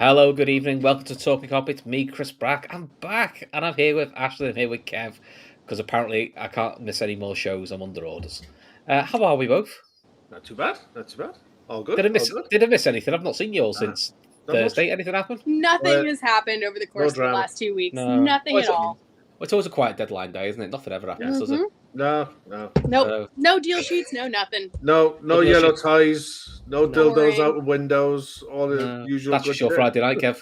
Hello, good evening. Welcome to Talkin Kop. It's me, Chris Brack. I'm back, and I'm here with Ashley and here with Kev, because apparently I can't miss any more shows. I'm under orders. How are we both? Not too bad. Not too bad. All good. Did I All miss? good. Did I miss anything? I've not seen you all since Not much. Thursday. Anything happen? Nothing has happened over the course of the drama. last 2 weeks. No. Nothing at all. Well, it's always a quiet deadline day, isn't it? Nothing ever happens, does it? No. Nope. No deal sheets. No nothing. No deal yellow sheet. ties. No dildos Boring. out of windows. All the usual. That's good just your shit. Friday night, Kev.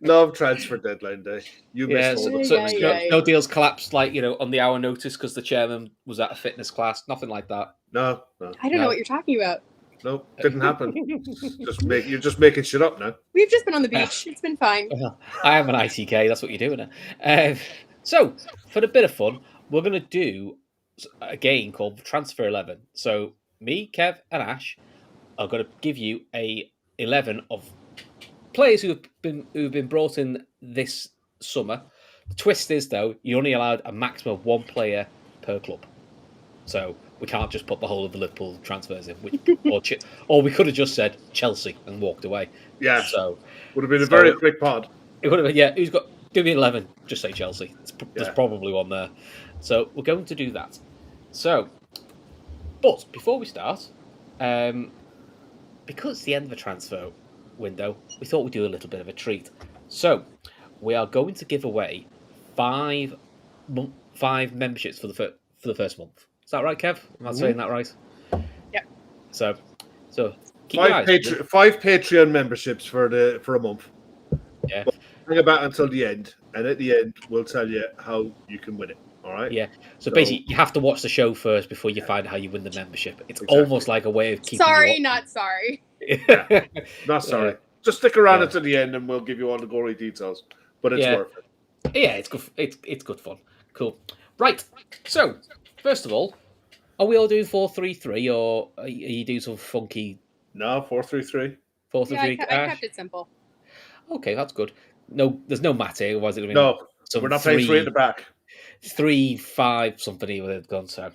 Love transfer deadline day. You missed all so the no deals collapsed on the hour notice because the chairman was at a fitness class. Nothing like that. No. I don't know what you're talking about. No, didn't happen. You're just making shit up now. We've just been on the beach. It's been fine. I am an ITK. That's what you're doing. So, for a bit of fun, we're going to do a game called Transfer 11. So, me, Kev, and Ash are going to give you a 11 of players who've been brought in this summer. The twist is, though, you're only allowed a maximum of one player per club. So we can't just put the whole of the Liverpool transfers in, or we could have just said Chelsea and walked away. Yeah. So would have been a very quick pod. It would have been, yeah. Who's got? Give me 11. Just say Chelsea. There's probably one there. So we're going to do that. So, but before we start, because it's the end of the transfer window, we thought we'd do a little bit of a treat. So we are going to give away five memberships for the first month. Is that right, Kev? Am I saying that right? Yep. So keep five Patreon memberships for a month. Yeah. But hang about until the end, and at the end, we'll tell you how you can win it. All right. Yeah. So basically, you have to watch the show first before you find out how you win the membership. It's almost like a way of keeping. Sorry, not sorry. Yeah. Not sorry. Just stick around until the end, and we'll give you all the gory details. But it's worth it. Yeah, it's good. It's good fun. Cool. Right. So first of all, are we all doing 4-3-3, or are you doing some funky? No, 4-3-3. 4-3-3. I kept it simple. Okay, that's good. No, there's no mat here. Otherwise, it'd be we're not playing 3 at the back. 3-5 something would have gone. So,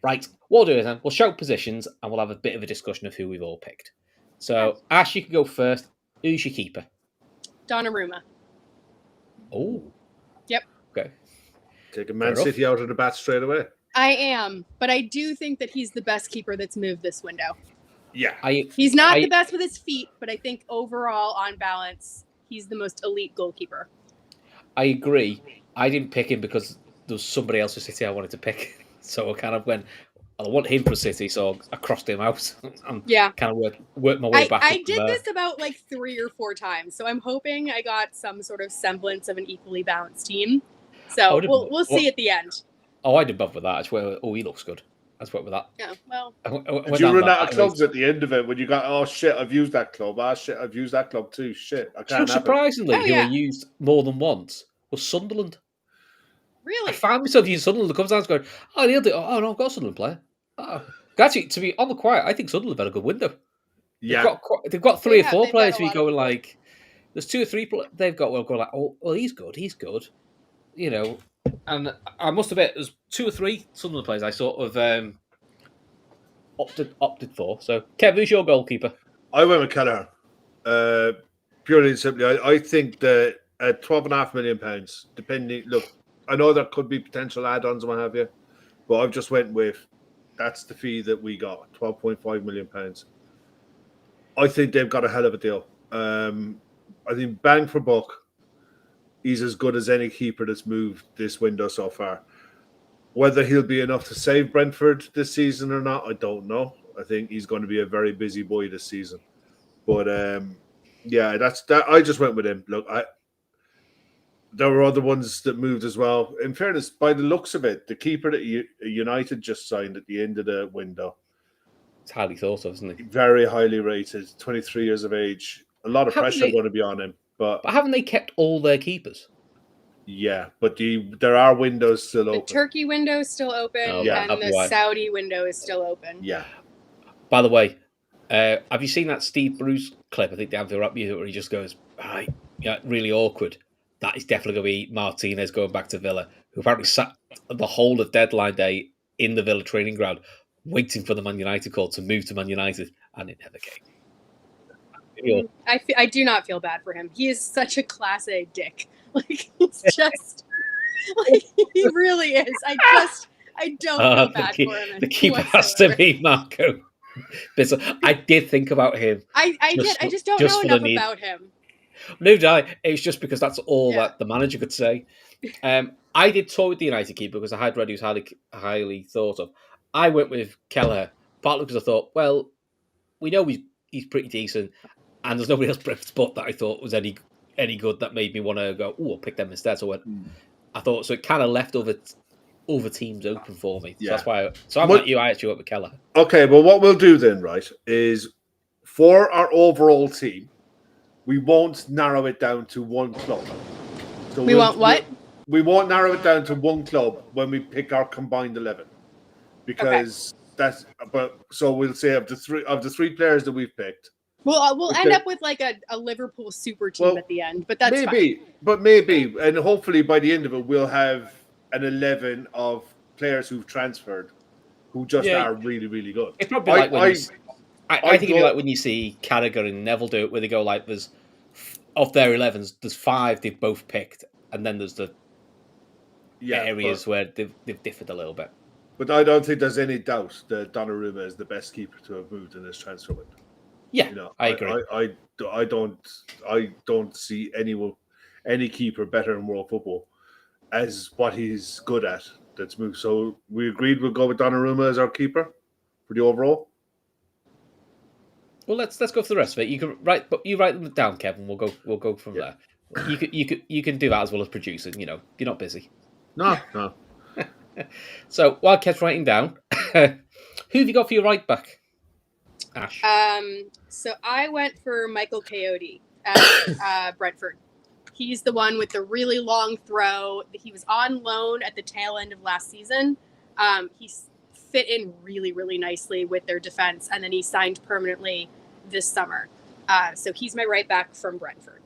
right. What we'll do is then we'll shout positions and we'll have a bit of a discussion of who we've all picked. So, Ash, you can go first. Who's your keeper? Donnarumma. Oh. Yep. Okay. Taking Man City out of the bat straight away. I am, but I do think that he's the best keeper that's moved this window. Yeah. He's not the best with his feet, but I think overall, on balance, he's the most elite goalkeeper. I agree. I didn't pick him because there was somebody else for City I wanted to pick. So I kind of went, I want him for City, so I crossed him out. And kind of worked my way back. I did this about 3 or 4 times, so I'm hoping I got some sort of semblance of an equally balanced team. So we'll see at the end. Oh, I didn't bother with that. I just went, he looks good. I just went with that. Yeah, well. Did you run out of clubs at the end of it when you got, oh shit, I've used that club. Oh shit, I've used that club too. Shit, I can't. So surprisingly, who I used more than once was Sunderland. Really? I found myself using Sunderland a couple of times going, oh, they'll do. Oh, no, I've got a Sunderland player. Oh. Actually, to be on the quiet, I think Sunderland have had a good window. Yeah. They've got 3 or 4 players who you go like, there's 2 or 3 they've got where I go like, oh, well, he's good. You know, and I must admit, there's 2 or 3 Sunderland players I sort of opted for. So, Kev, who's your goalkeeper? I went with Kelleher. Purely and simply, I think that at £12.5 million, depending, look, I know there could be potential add-ons and what have you, but I've just went with that's the fee that we got, £12.5 million. I think they've got a hell of a deal. I think bang for buck, he's as good as any keeper that's moved this window so far. Whether he'll be enough to save Brentford this season or not, I don't know. I think he's going to be a very busy boy this season. But that's that. I just went with him. Look, there were other ones that moved as well. In fairness, by the looks of it, the keeper that United just signed at the end of the window, it's highly thought of, isn't he? Very highly rated, 23 years of age. A lot of pressure going to be on him. But haven't they kept all their keepers? Yeah, but there are windows still open. The Turkey window is still open, and the Saudi window is still open. Yeah. By the way, have you seen that Steve Bruce clip? I think the Anfield Rap music where he just goes, really awkward. That is definitely going to be Martinez going back to Villa, who apparently sat the whole of deadline day in the Villa training ground, waiting for the Man United call to move to Man United, and it never came. I do not feel bad for him. He is such a class A dick. Like he's just like he really is. I don't feel bad for him. The keeper has to be Marco. I did think about him. I did. I just don't know enough about him. No, it was just because that's all that the manager could say. I did toy with the United keeper because I had read he was highly thought of. I went with Kelleher, partly because I thought, well, we know he's pretty decent, and there's nobody else bright spot that I thought was any good that made me want to go, I'll pick them instead. So I thought, so it kind of left other teams open for me. So that's why. I'm like you. I actually went with Kelleher. Okay, well, what we'll do then, right, is for our overall team, we won't narrow it down to one club. So we won't what? We won't narrow it down to one club when we pick our combined 11, because that's. But so we'll say of the three players that we've picked. Well, we'll end up with like a Liverpool super team at the end, but that's maybe, and hopefully by the end of it, we'll have an 11 of players who've transferred, who just are really, really good. It's probably like when I think it'd be like when you see Carragher and Neville do it, where they go like, there's of their 11s, there's 5 they've both picked, and then there's the areas where they've differed a little bit. But I don't think there's any doubt that Donnarumma is the best keeper to have moved in this transfer window. Yeah, I agree. I don't see any keeper better in world football as what he's good at that's moved. So we agreed we'll go with Donnarumma as our keeper for the overall. Well, let's go for the rest of it. You write them down, Kevin. We'll go from there. You can do that as well as producing. You're not busy. No. So while Kev's writing down, who have you got for your right back, Ash? So I went for Michael Coyote at Brentford. He's the one with the really long throw. He was on loan at the tail end of last season. He's fit in really, really nicely with their defense, and then he signed permanently this summer. So he's my right back from Brentford.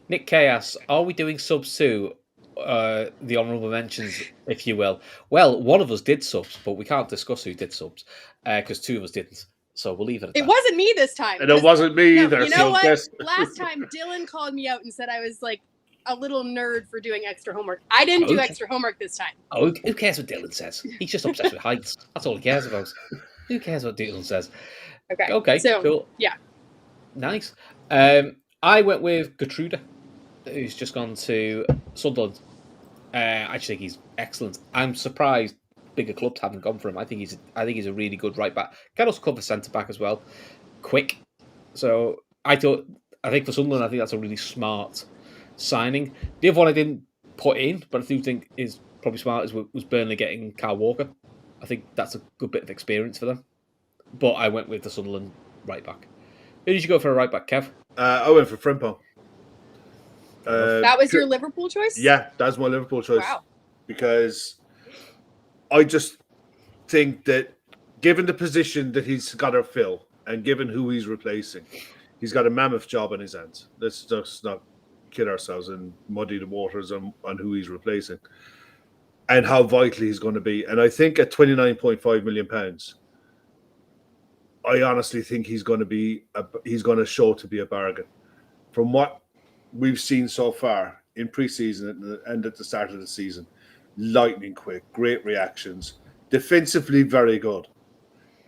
Nick Chaos, are we doing subs too? The honourable mentions, if you will. Well, one of us did subs, but we can't discuss who did subs because 2 of us didn't. So we'll leave it at that. It wasn't me this time. And it wasn't me either. You know what? Last time, Dylan called me out and said I was like a little nerd for doing extra homework. I didn't do extra homework this time. Oh, who cares what Dylan says? He's just obsessed with heights. That's all he cares about. Who cares what Dylan says? Okay, so, cool. Yeah. Nice. I went with Gertrude, who's just gone to Sunderland. I actually think he's excellent. I'm surprised bigger clubs haven't gone for him. I think he's a really good right back. Can also cover centre back as well. Quick. So I think for Sunderland, I think that's a really smart signing. The other one I didn't put in, but I do think is probably smart, was Burnley getting Kyle Walker. I think that's a good bit of experience for them. But I went with the Sunderland right back. Who did you go for a right back, Kev? I went for Frimpong. That was your Liverpool choice? Yeah, that's my Liverpool choice. Wow. Because I just think that given the position that he's got to fill and given who he's replacing, he's got a mammoth job on his hands. Let's just not kid ourselves and muddy the waters on who he's replacing and how vital he's going to be. And I think at £29.5 million, I honestly think he's going to show to be a bargain. From what we've seen so far in pre-season and at the start of the season, lightning quick, great reactions, defensively very good,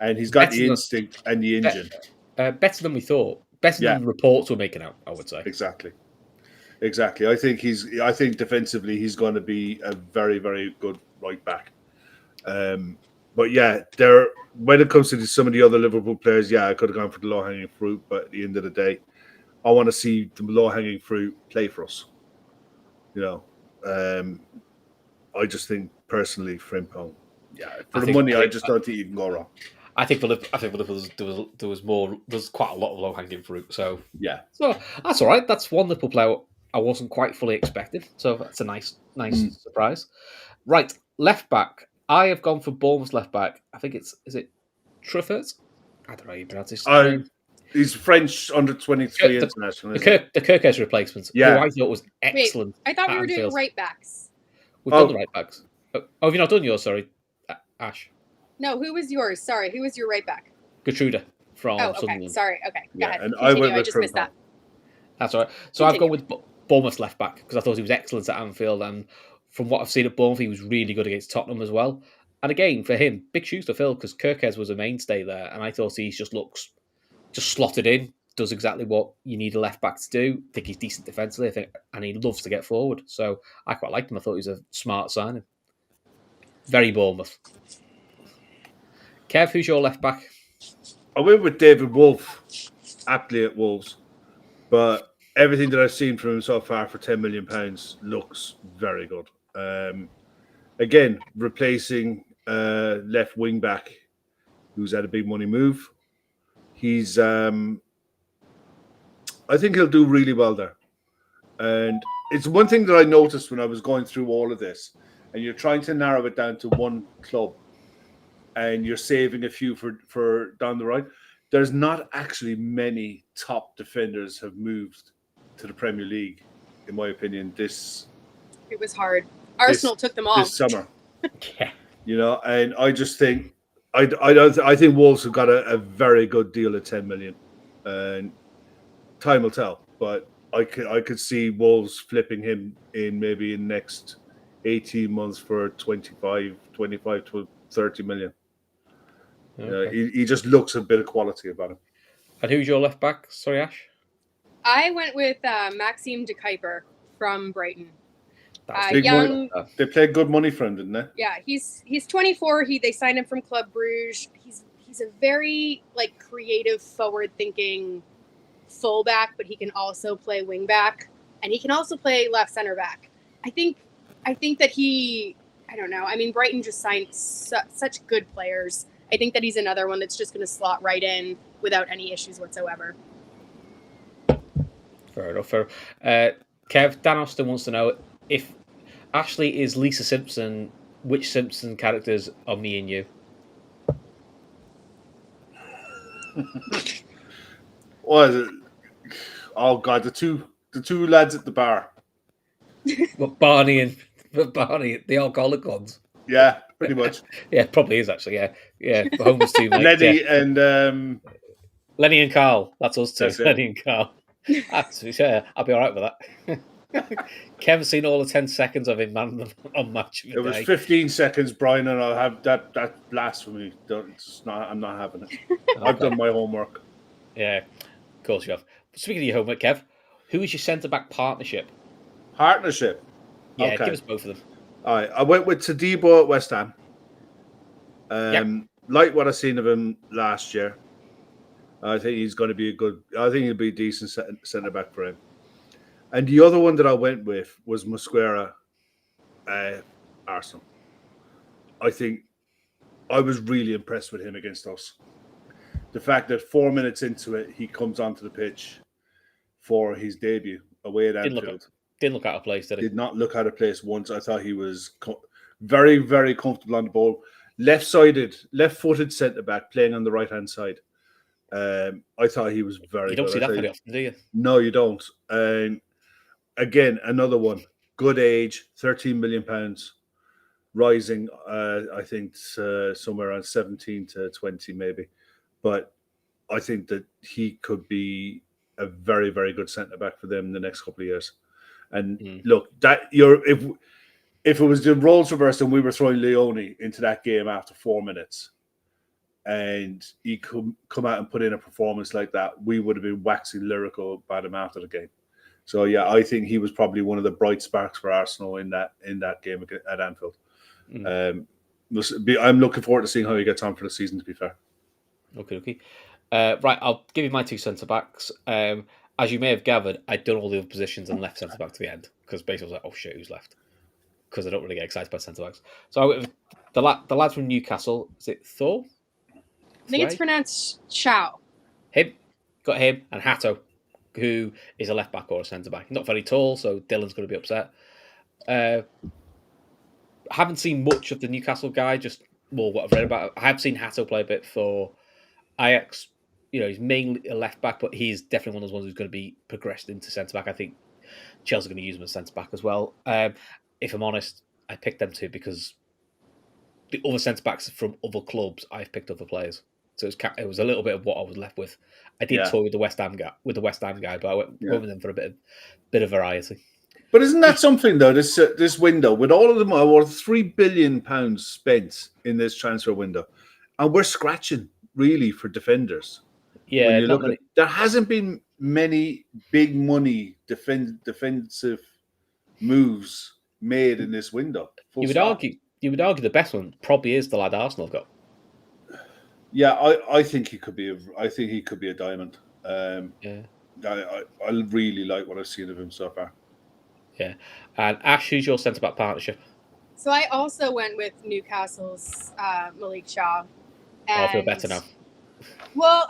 and he's got the instinct and the engine. Better than we thought. Better than reports were making out, I would say. Exactly. I think defensively he's going to be a very, very good right back. But yeah, when it comes to some of the other Liverpool players, I could have gone for the low-hanging fruit, but at the end of the day, I want to see the low-hanging fruit play for us. I just think personally, Frimpong, for the money, I just don't think you can go wrong. I think for Liverpool, there was more. There's quite a lot of low-hanging fruit. So so that's all right. That's one Liverpool player I wasn't quite fully expecting. So that's a nice surprise. Right, left back. I have gone for Bournemouth left back. I think is it Truffert? I don't know how you pronounce his name. He's French under 23 international. The Kirkes replacement. Who I thought was excellent. Wait, I thought we were doing right backs. We've done the right backs. Oh, have you not done yours? Sorry, Ash. No, who was yours? Sorry, who was your right back? Gertrude from okay. Sunderland. Sorry, okay. Go ahead. And Continue. I went with just missed that. That's all right. So I've gone with Bournemouth left back because I thought he was excellent at Anfield, and from what I've seen at Bournemouth, he was really good against Tottenham as well. And again, for him, big shoes to fill because Kirkez was a mainstay there, and I thought he just looks just slotted in, does exactly what you need a left back to do. I think he's decent defensively, I think, and he loves to get forward. So I quite liked him. I thought he was a smart signing. Very Bournemouth. Kev, who's your left back? I went with David Wolf, aptly at Wolves, but everything that I've seen from him so far for £10 million looks very good. Again, replacing left wing back, who's had a big money move. He's, I think he'll do really well there. And it's one thing that I noticed when I was going through all of this, and you're trying to narrow it down to one club, and you're saving a few for down the road. There's not actually many top defenders have moved to the Premier League, in my opinion. It was hard. Arsenal took them all this summer. Yeah. You know, and I just think I think Wolves have got a very good deal at 10 million, and time will tell. But I could see Wolves flipping him in maybe in next 18 months for 25 to 30 million. Okay. He just looks a bit of quality about him. And who's your left back? Sorry, Ash. I went with Maxime de Kuyper from Brighton. Big Young. money. They paid good money for him, didn't they? Yeah, he's 24. They signed him from Club Bruges. He's a very creative, forward-thinking fullback, but he can also play wing back, and he can also play left center back. I think that I don't know. I mean, Brighton just signed such good players. I think that he's another one that's just going to slot right in without any issues whatsoever. Fair enough. Kev, Dan Austin wants to know if Ashley is Lisa Simpson, which Simpson characters are me and you? What is it? Oh God, the two lads at the bar. Well, Barney, the alcoholic ones. Yeah, pretty much. Yeah, probably is actually. Yeah. Homer's two mates. Lenny and Lenny and Carl. That's us two. That's it. Lenny and Carl. I'll be all right with that. Kevin's seen all the 10 seconds of him on match. It was 15 seconds, Brian, and I'll have that blasphemy. I'm not having it. I've done my homework. Yeah, of course you have. Speaking of your homework, Kev, who is your centre-back partnership? Partnership? Yeah, Okay. give us both of them. All right, I went with Tadibo at West Ham. Like what I've seen of him last year. I think he's going to be I think he'll be a decent centre-back for him. And the other one that I went with was Mosquera, Arsenal. I think I was really impressed with him against us. The fact that 4 minutes into it, he comes onto the pitch for his debut away at Anfield. Didn't look out of place, did he? Did not look out of place once. I thought he was very, very comfortable on the ball. Left-footed centre-back playing on the right-hand side. I thought he was very good. You don't see that very often, do you? No, you don't. Again, another one. Good age, £13 million, rising, I think, somewhere around 17 to 20 maybe. But I think that he could be a very, very good centre-back for them in the next couple of years. And look, if it was the roles reversed and we were throwing Leone into that game after 4 minutes, and he could come out and put in a performance like that, we would have been waxing lyrical about him after the game. So yeah, I think he was probably one of the bright sparks for Arsenal in that game at Anfield. I'm looking forward to seeing how he gets on for the season, to be fair. Okay. Right, I'll give you my two centre backs. As you may have gathered, I'd done all the other positions and left centre back to the end because basically I was like, oh shit, who's left? Because I don't really get excited by centre backs. So I went with the lad from Newcastle. Is it Thor? I think it's pronounced Chow. Him, got him, and Hatto, who is a left back or a centre back. Not very tall, so Dylan's going to be upset. Haven't seen much of the Newcastle guy, just more what I've read about. I have seen Hatto play a bit for Ajax. You know, he's mainly a left back, but he's definitely one of those ones who's going to be progressed into centre back. I think Chelsea are going to use him as centre back as well. If I'm honest, I picked them two because the other centre backs from other clubs, I've picked other players. So it was a little bit of what I was left with. I did Yeah. toy with the West Ham guy, but I went with them for a bit of variety. But isn't that something though? This window with all of them, over £3 billion spent in this transfer window, and we're scratching really for defenders. Yeah, when you not look many. at, there hasn't been many big money defensive moves made in this window. You would argue the best one probably is the lad Arsenal have got. Yeah, I think he could be. I think he could be a diamond. Yeah. I really like what I've seen of him so far. Yeah. And Ash, who's your centre back partnership? So I also went with Newcastle's Malik Shaw. I feel better now. Well,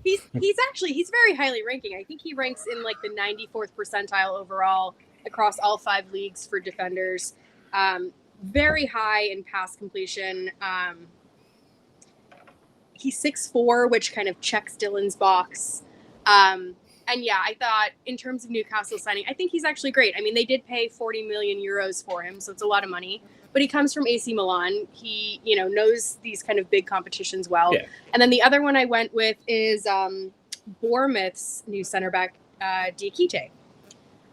he's very highly ranking. I think he ranks in like the 94th percentile overall across all 5 leagues for defenders. Very high in pass completion. He's 6'4", which kind of checks Dylan's box. And yeah, I thought in terms of Newcastle signing, I think he's actually great. I mean, they did pay 40 million euros for him, so it's a lot of money. But he comes from AC Milan. He, knows these kind of big competitions well. Yeah. And then the other one I went with is Bournemouth's new center back, Diakite.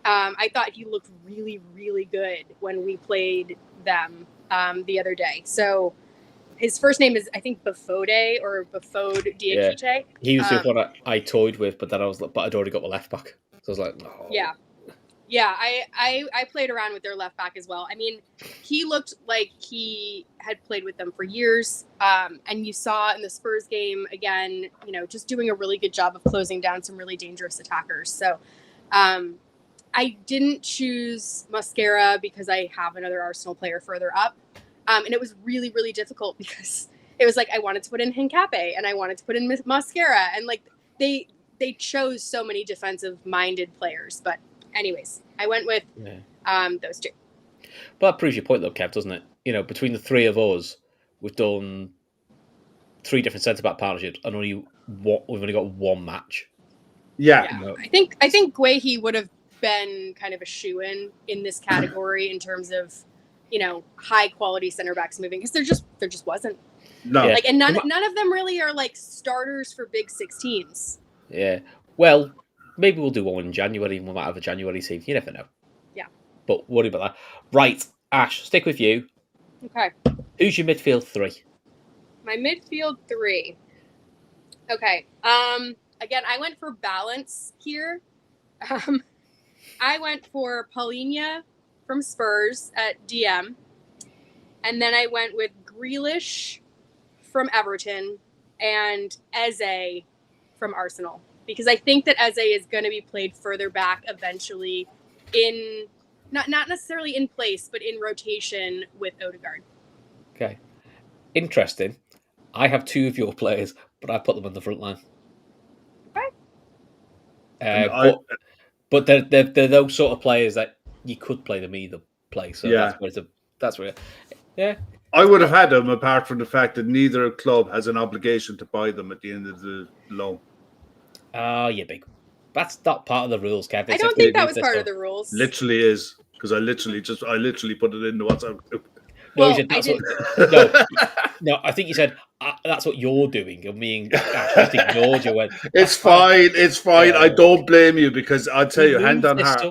I thought he looked really, really good when we played them the other day. So his first name is, I think, Bafode Diakite. Yeah. He was the one I toyed with, but I'd already got the left back. So I was like, no. Yeah. Yeah, I played around with their left back as well. I mean, he looked like he had played with them for years. And you saw in the Spurs game, again, just doing a really good job of closing down some really dangerous attackers. So I didn't choose Mascara because I have another Arsenal player further up. And it was really, really difficult because it was like I wanted to put in Hincape and I wanted to put in Mascara. And like they chose so many defensive-minded players. But anyways, I went with those 2. But that proves your point, though, Kev, doesn't it? Between the 3 of us, we've done 3 different centre-back partnerships and we've only got 1 match. Yeah. I think Guehi would have been kind of a shoo-in in this category in terms of high quality center backs moving, because there just wasn't. No. Like, and none of them really are like starters for big 16s. Yeah. Well, maybe we'll do one in January and we might have a January team. You never know. Yeah. But worry about that. Right, Ash, stick with you. Okay. Who's your midfield 3? My midfield 3. Okay. Again, I went for balance here. I went for Paulinho from Spurs at DM. And then I went with Grealish from Everton and Eze from Arsenal. Because I think that Eze is going to be played further back eventually in, not necessarily in place, but in rotation with Odegaard. Okay. Interesting. I have 2 of your players, but I put them on the front line. Okay. But they're those sort of players that you could play them either place. So Yeah. that's where yeah. I would have had them apart from the fact that neither club has an obligation to buy them at the end of the loan. Yeah, big. That's not part of the rules, Kev. I don't think that was part of the rules. Literally is, because I literally put it in the WhatsApp group. No, Well, said, no, I think you said that's what you're doing. And me and just ignored you. It's fine. It's fine. Yeah. I don't blame you, because I'll tell you, hand on heart.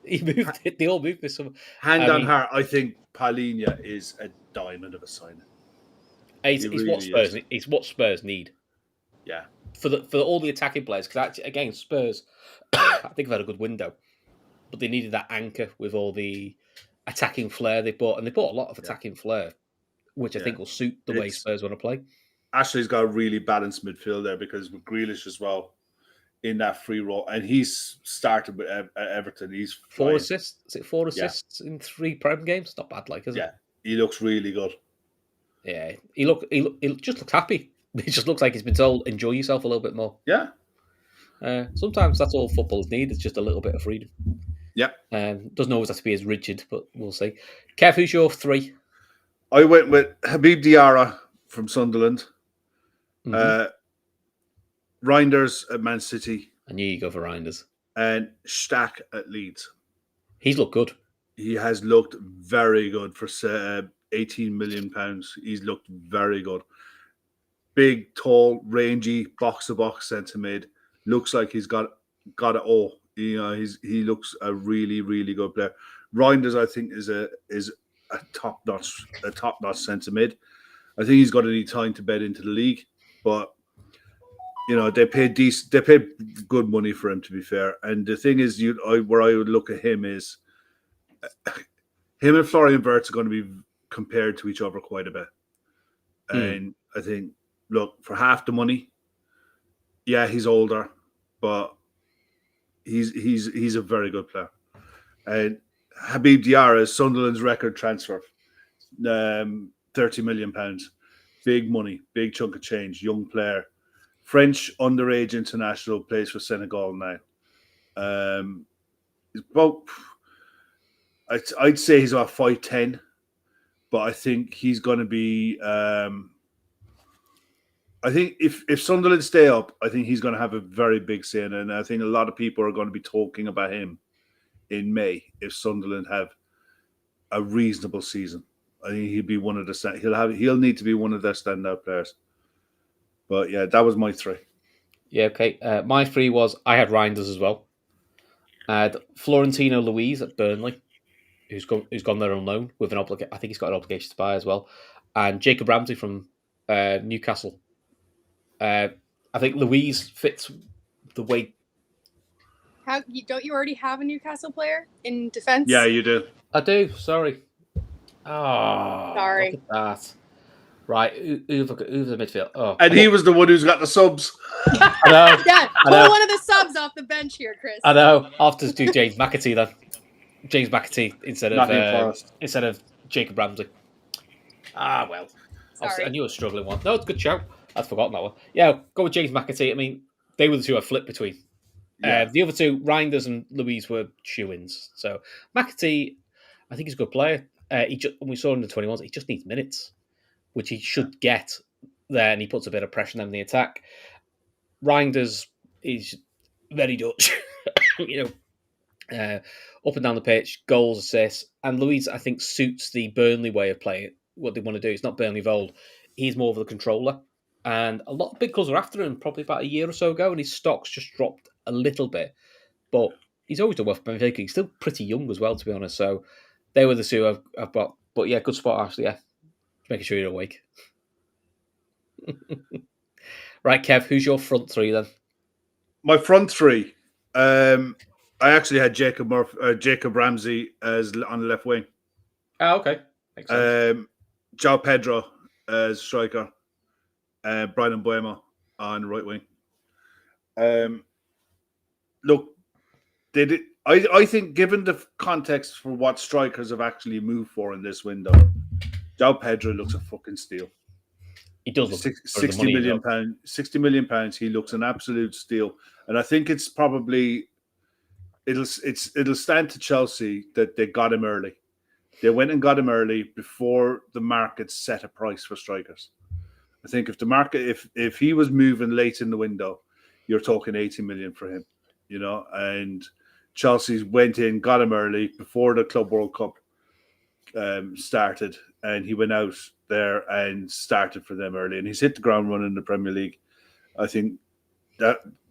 He moved it. They all moved this summer. Hand on heart, I think Paulinho is a diamond of a signing. It's what Spurs need. Yeah. For all the attacking players, because again, Spurs, I think have had a good window, but they needed that anchor with all the attacking flair they bought, and they bought a lot of attacking flair, which I think will suit the way Spurs want to play. Ashley's got a really balanced midfield there, because with Grealish as well in that free role, and he's started with Everton. He's 4 assists. Is it 4 assists in 3 Prem games? Not bad, is it? Yeah, he looks really good. Yeah, he just looks happy. He just looks like he's been told, enjoy yourself a little bit more. Yeah. Sometimes that's all footballers need. It's just a little bit of freedom. Yeah. Doesn't always have to be as rigid, but we'll see. Kev, who's your 3? I went with Habib Diarra from Sunderland. Mm-hmm. Reinders at Man City. I knew you'd go for Reinders. And Stack at Leeds. He's looked good. He has looked very good for £18 million. He's looked very good. big, tall, rangy, box-to-box centre mid. Looks like he's got it all. You know, he looks a really, really good player. Reinders, I think, is a top-notch centre mid. I think he's got to need time to bed into the league, but you know they paid good money for him, to be fair. And the thing is, where I would look at him is him and Florian Wirtz are going to be compared to each other quite a bit. And I think, look, for half the money, yeah, he's older, but he's a very good player. And Habib Diarra is Sunderland's record transfer, £30 million, big money, big chunk of change, young player, French underage international, plays for Senegal now. He's about, I'd say he's about 5'10", but I think he's going to be. I think if Sunderland stay up, I think he's going to have a very big say in it. And I think a lot of people are going to be talking about him in May if Sunderland have a reasonable season. I think he'll be one of the he'll need to be one of their standout players. But yeah, that was my three. Yeah, okay. My three was I had Reinders as well. I had Florentino Luis at Burnley, who's gone there on loan with an obligation. I think he's got an obligation to buy as well, and Jacob Ramsey from Newcastle. I think Louise fits the way. Don't you already have a Newcastle player in defense? Yeah, you do. I do. Sorry. Oh, Sorry. Look at that. Right, who's the midfield? Oh, And he was the one who's got the subs. I know. Yeah, I know. pull one of the subs off the bench here, Chris. I know. I'll have to do James McAtee then. James McAtee instead of Jacob Ramsey. Ah, well. Sorry. I knew I was struggling one. No, it's a good shout. I'd forgotten that one. Yeah, go with James McAtee. I mean, they were the two I flipped between. Yeah. The other two, Reinders and Louise, were shoo-ins. So McAtee, I think he's a good player. When we saw him in the 21s, he just needs minutes, which he should get there, and he puts a bit of pressure on them in the attack. Reinders is very Dutch, up and down the pitch, goals, assists. And Louise, I think, suits the Burnley way of playing, what they want to do. It's not Burnley of old. He's more of the controller. And a lot of big clubs were after him probably about a year or so ago, and his stock's just dropped a little bit. But he's always done well for Benfica. He's still pretty young as well, to be honest. So they were the two I've got. But yeah, good spot, Ashley. Yeah, making sure you're awake. Right, Kev, who's your front three then? My front three. I actually had Jacob Ramsey as on the left wing. Oh, okay. Makes sense. João Pedro as striker. Brian Mbeumo on the right wing. Look, I think given the context for what strikers have actually moved for in this window, João Pedro looks a fucking steal. He does look £60 million. £60 million. He looks an absolute steal, and I think it's probably it'll stand to Chelsea that they got him early. They went and got him early before the market set a price for strikers. I think if the market, if he was moving late in the window, you're talking 80 million for him, and Chelsea went in, got him early before the Club World Cup started, and he went out there and started for them early, and he's hit the ground running in the Premier League. I think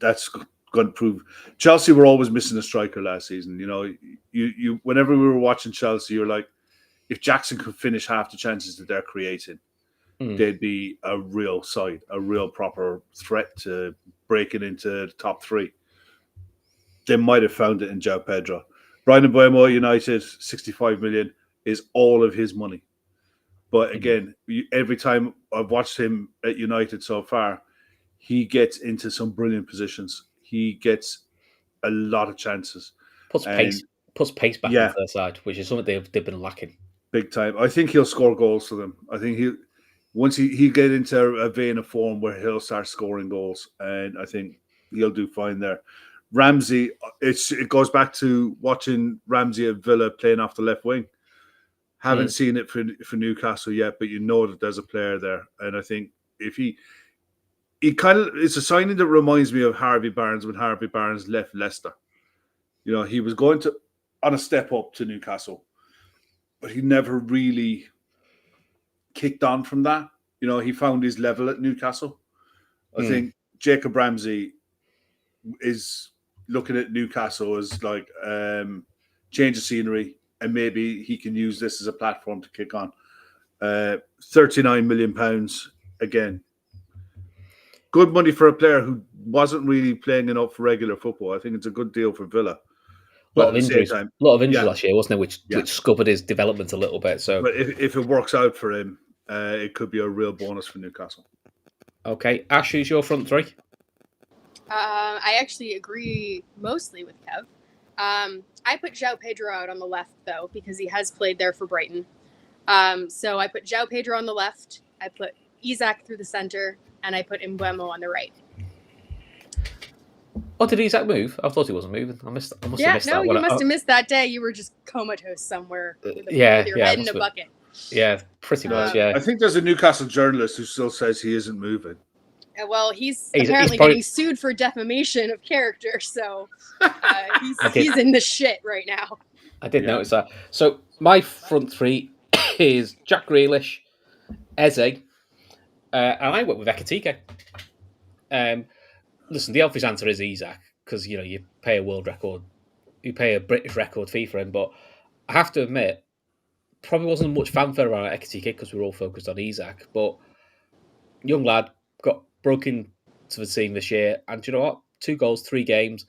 that's going to prove. Chelsea were always missing a striker last season. You whenever we were watching Chelsea, you're like, if Jackson could finish half the chances that they're creating, they'd be a real side, a real proper threat to breaking into the top three. They might have found it in João Pedro. Brian Mbeumo, United, 65 million is all of his money. But again, every time I've watched him at United so far, he gets into some brilliant positions. He gets a lot of chances. Puts pace back into their side, which is something they've been lacking. Big time. I think he'll score goals for them. I think once he get into a vein of form where he'll start scoring goals, and I think he'll do fine there. Ramsey, it goes back to watching Ramsey at Villa playing off the left wing. Haven't seen it for Newcastle yet, but you know that there's a player there, and I think if he it's a signing that reminds me of Harvey Barnes when Harvey Barnes left Leicester. He was going on a step up to Newcastle, but he never really kicked on from that. he found his level at Newcastle. I think Jacob Ramsey is looking at Newcastle as like change of scenery, and maybe he can use this as a platform to kick on. £39 million again. Good money for a player who wasn't really playing enough regular football. I think it's a good deal for Villa. A lot of injuries last year, wasn't it? Which scuppered his development a little bit. So, but if it works out for him, it could be a real bonus for Newcastle. Okay, Ash, who's your front three? I actually agree mostly with Kev. I put João Pedro out on the left, though, because he has played there for Brighton. So I put João Pedro on the left, I put Isak through the center, and I put Mbeumo on the right. Oh, did Isak move? I thought he wasn't moving. I must have missed that. You must have missed that day. You were just comatose somewhere with your head in a bucket. Yeah, pretty much, yeah. I think there's a Newcastle journalist who still says he isn't moving. Well, he's apparently getting sued for defamation of character, so he's in the shit right now. I did notice that. So my front three is Jack Grealish, Eze, and I went with Ekitike. Listen, the obvious answer is Isak, because you pay a world record, you pay a British record fee for him, but I have to admit, probably wasn't much fanfare around Ekitike because we were all focused on Isak, but young lad got broken to the team this year, and do you know what? 2 goals, 3 games,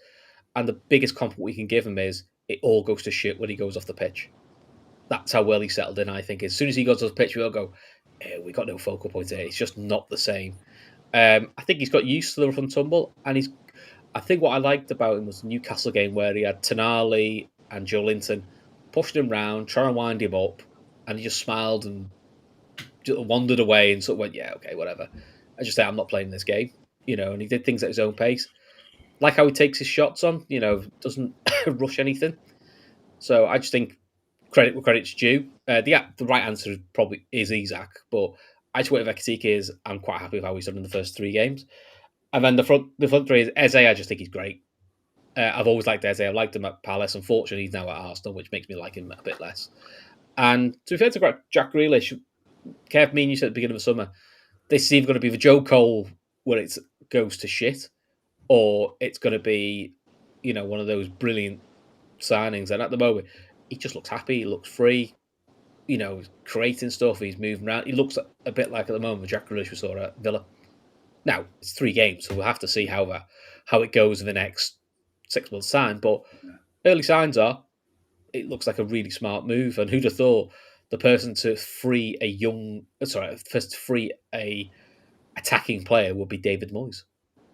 and the biggest compliment we can give him is it all goes to shit when he goes off the pitch. That's how well he settled in, I think. As soon as he goes off the pitch, we all go, we got no focal point here. It's just not the same. I think he's got used to the rough and tumble, and I think what I liked about him was the Newcastle game where he had Tonali and Joe Linton pushing him round, trying to wind him up, and he just smiled and just wandered away and sort of went, yeah, okay, whatever. I just say, I'm not playing this game, and he did things at his own pace. Like how he takes his shots on, doesn't rush anything. So I just think credit where credit's due. The right answer probably is Isak, but I just went with Ekitike is I'm quite happy with how he's done in the first 3 games. And then the front three is Eze. I just think he's great. I've always liked Eze. I've liked him at Palace. Unfortunately, he's now at Arsenal, which makes me like him a bit less. And to be fair to Jack Grealish, Kev, me and you said at the beginning of the summer, this is either going to be the Joe Cole where it goes to shit, or it's going to be, one of those brilliant signings. And at the moment, he just looks happy. He looks free. Creating stuff. He's moving around. He looks a bit like at the moment Jack Grealish we saw at Villa. Now it's 3 games, so we'll have to see how it goes in the next 6 months' time. But early signs are it looks like a really smart move. And who'd have thought the person to free a attacking player would be David Moyes?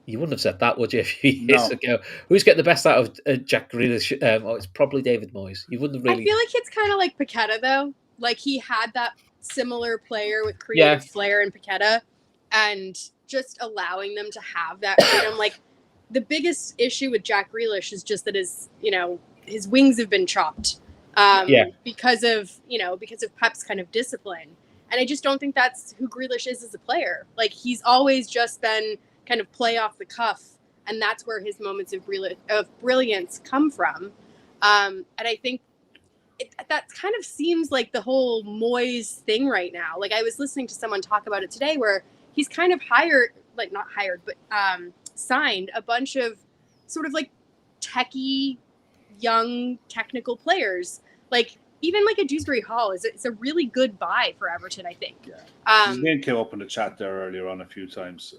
You wouldn't have said that, would you, a few years ago? Who's getting the best out of Jack Grealish? It's probably David Moyes. You wouldn't really. I feel like it's kind of like Paqueta, though. Like he had that similar player with creative flair in Paqueta, and just allowing them to have that freedom. Like the biggest issue with Jack Grealish is just that his wings have been chopped because of Pep's kind of discipline. And I just don't think that's who Grealish is as a player. Like he's always just been kind of play off the cuff, and that's where his moments of brilliance come from. And I think that kind of seems like the whole Moyes thing right now. Like I was listening to someone talk about it today where he's kind of signed a bunch of sort of like techie, young, technical players. Like even like a Dewsbury Hall it's a really good buy for Everton, I think. Yeah. His name came up in the chat there earlier on a few times.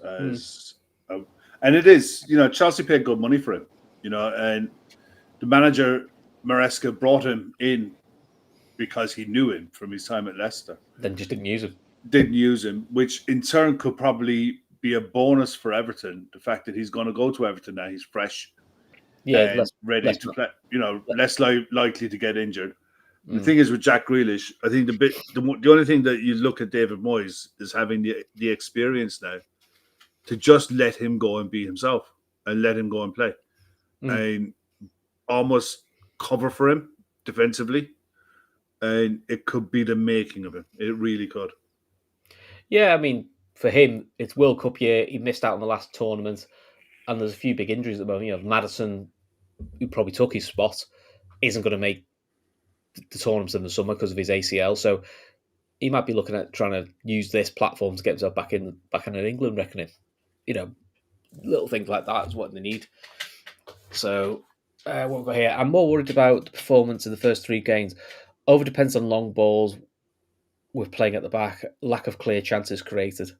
And it is, Chelsea paid good money for him, and the manager Maresca brought him in because he knew him from his time at Leicester. Then just didn't use him. Which in turn could probably be a bonus for Everton. The fact that he's going to go to Everton now, he's fresh, ready to play. Less likely to get injured. The thing is with Jack Grealish, I think the only thing that you look at David Moyes is having the experience now to just let him go and be himself and let him go and play and almost cover for him defensively. And it could be the making of him. It really could. Yeah, I mean, for him, it's World Cup year. He missed out on the last tournament, and there's a few big injuries at the moment. Maddison, who probably took his spot, isn't going to make the tournaments in the summer because of his ACL. So he might be looking at trying to use this platform to get himself back in an England reckoning. You know, little things like that is what they need. So, what we've got here, I'm more worried about the performance in the first 3 games. Over depends on long balls. We're playing at the back. Lack of clear chances created.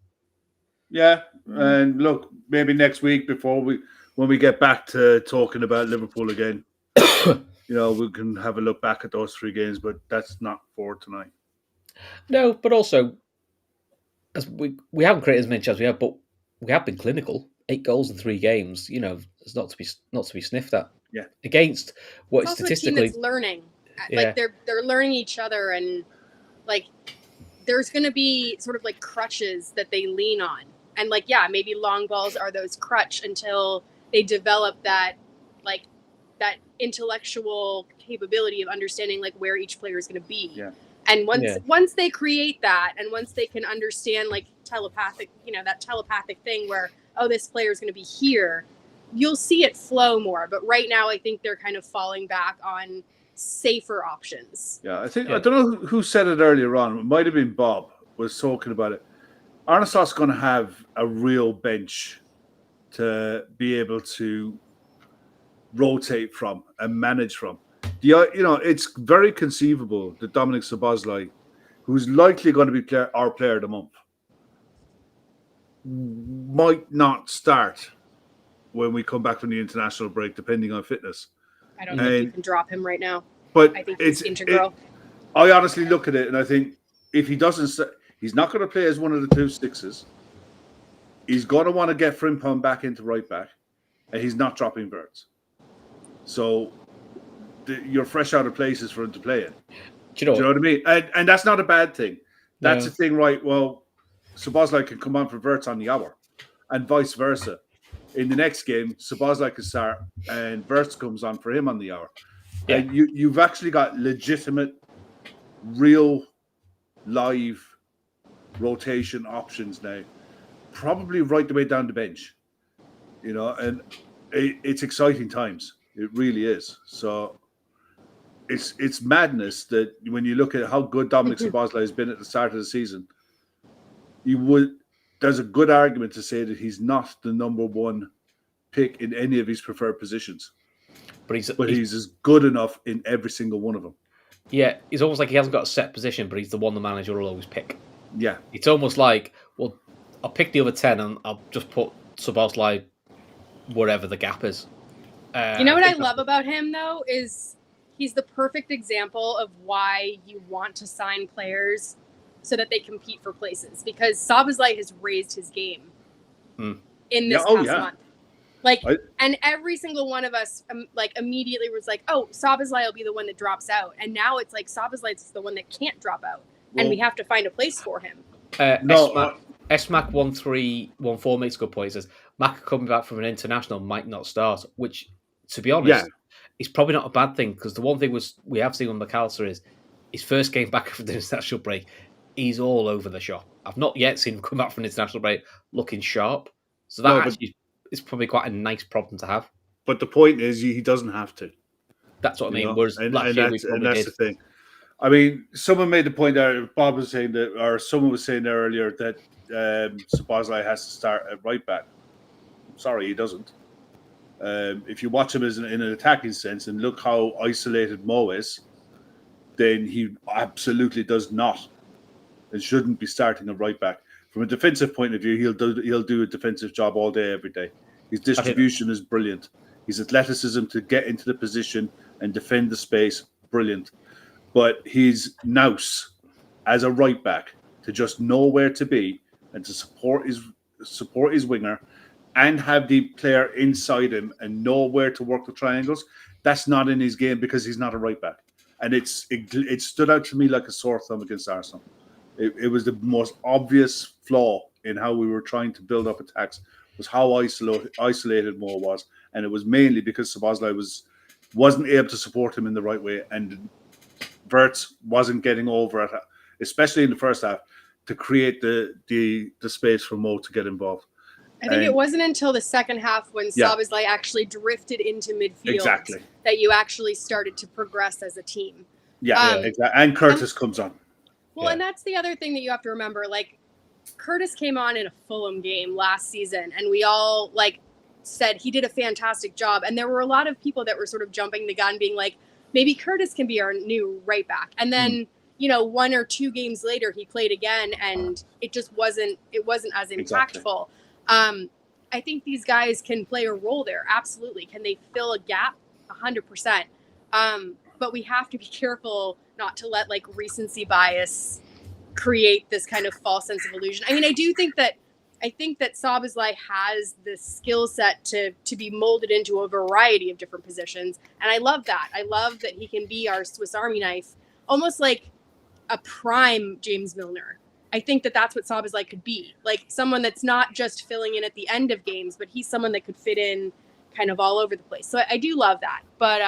Yeah, and look, maybe next week when we get back to talking about Liverpool again, we can have a look back at those 3 games, but that's not for tonight. No, but also, as we haven't created as many chances as we have, but we have been clinical. 8 goals in 3 games. It's not to be sniffed at. Yeah, against what it's is also statistically a team that's learning. Yeah. Like they're learning each other, and like there's going to be sort of like crutches that they lean on, and like maybe long balls are those crutch until they develop that intellectual capability of understanding like where each player is going to be. Yeah. And once they create that, and once they can understand like telepathic, that telepathic thing where, oh, this player is going to be here, you'll see it flow more. But right now, I think they're kind of falling back on safer options. Yeah, I don't know who said it earlier on. It might have been Bob was talking about it. Arne Sloot's going to have a real bench to be able to rotate from and manage from. It's very conceivable that Dominic Szoboszlai, who's likely going to be our player of the month, might not start when we come back from the international break, depending on fitness. I don't think you can drop him right now. But I think it's integral. I honestly look at it and I think if he doesn't, he's not going to play as one of the 2 sixes. He's going to want to get Frimpong back into right back, and he's not dropping Wirtz. So you're fresh out of places for him to play in. Do you know what I mean? And that's not a bad thing. That's the thing, right? Well, Szoboszlai can come on for Wirtz on the hour, and vice versa. In the next game, Szoboszlai can start, and Wirtz comes on for him on the hour. Yeah. And you've actually got legitimate, real, live rotation options now, probably right the way down the bench. And it's exciting times. It really is. So it's madness that when you look at how good Dominic Szoboszlai has been at the start of the season, there's a good argument to say that he's not the number 1 pick in any of his preferred positions. But he's as good enough in every single one of them. Yeah, it's almost like he hasn't got a set position, but he's the one the manager will always pick. Yeah. It's almost like, well, I'll pick the other 10 and I'll just put Szoboszlai wherever the gap is. What I love about him, though, is he's the perfect example of why you want to sign players so that they compete for places. Because Szoboszlai has raised his game in this past month. And every single one of us immediately was like, oh, Szoboszlai will be the one that drops out. And now it's like Szoboszlai is the one that can't drop out. Well, and we have to find a place for him. SMAC1314 makes a good point. He says, Mac coming back from an international might not start, which, to be honest, is probably not a bad thing, because the one thing we have seen with McAllister is his first game back from the international break, he's all over the shop. I've not yet seen him come back from an international break looking sharp. So that is probably quite a nice problem to have. But the point is, he doesn't have to. That's what I mean. Whereas last year that's the thing. I mean, someone made the point there. Bob was saying that, or someone was saying there earlier that Szoboszlai has to start at right back. Sorry, he doesn't. If you watch him in an attacking sense and look how isolated Mo is, then he absolutely does not and shouldn't be starting a right back. From a defensive point of view, he'll do a defensive job all day, every day. His distribution is brilliant. His athleticism to get into the position and defend the space, brilliant. But his nous as a right back, to just know where to be and to support his winger and have the player inside him and know where to work the triangles, that's not in his game because he's not a right back. And it stood out to me like a sore thumb against Arsenal. It was the most obvious flaw in how we were trying to build up attacks, was how isolated Mo was. And it was mainly because Szoboszlai wasn't able to support him in the right way, and Wirtz wasn't getting over it, especially in the first half, to create the space for Mo to get involved. I think it wasn't until the second half when Szoboszlai actually drifted into midfield that you actually started to progress as a team. Yeah, exactly. And Curtis comes on. Well, Yeah. and that's the other thing that you have to remember. Like, Curtis came on in a Fulham game last season, and we all said he did a fantastic job. And there were a lot of people that were sort of jumping the gun, being like, maybe Curtis can be our new right back. And then, 1 or 2 games later, he played again, and it just wasn't as impactful. Exactly. I think these guys can play a role there. Absolutely. Can they fill a gap? 100%. But we have to be careful not to let recency bias create this kind of false sense of illusion. I mean, I think that Szoboszlai has the skill set to be molded into a variety of different positions. And I love that. I love that he can be our Swiss Army knife, almost like a prime James Milner. I think that that's what Szoboszlai could be. Like someone that's not just filling in at the end of games, but he's someone that could fit in kind of all over the place. So I do love that. But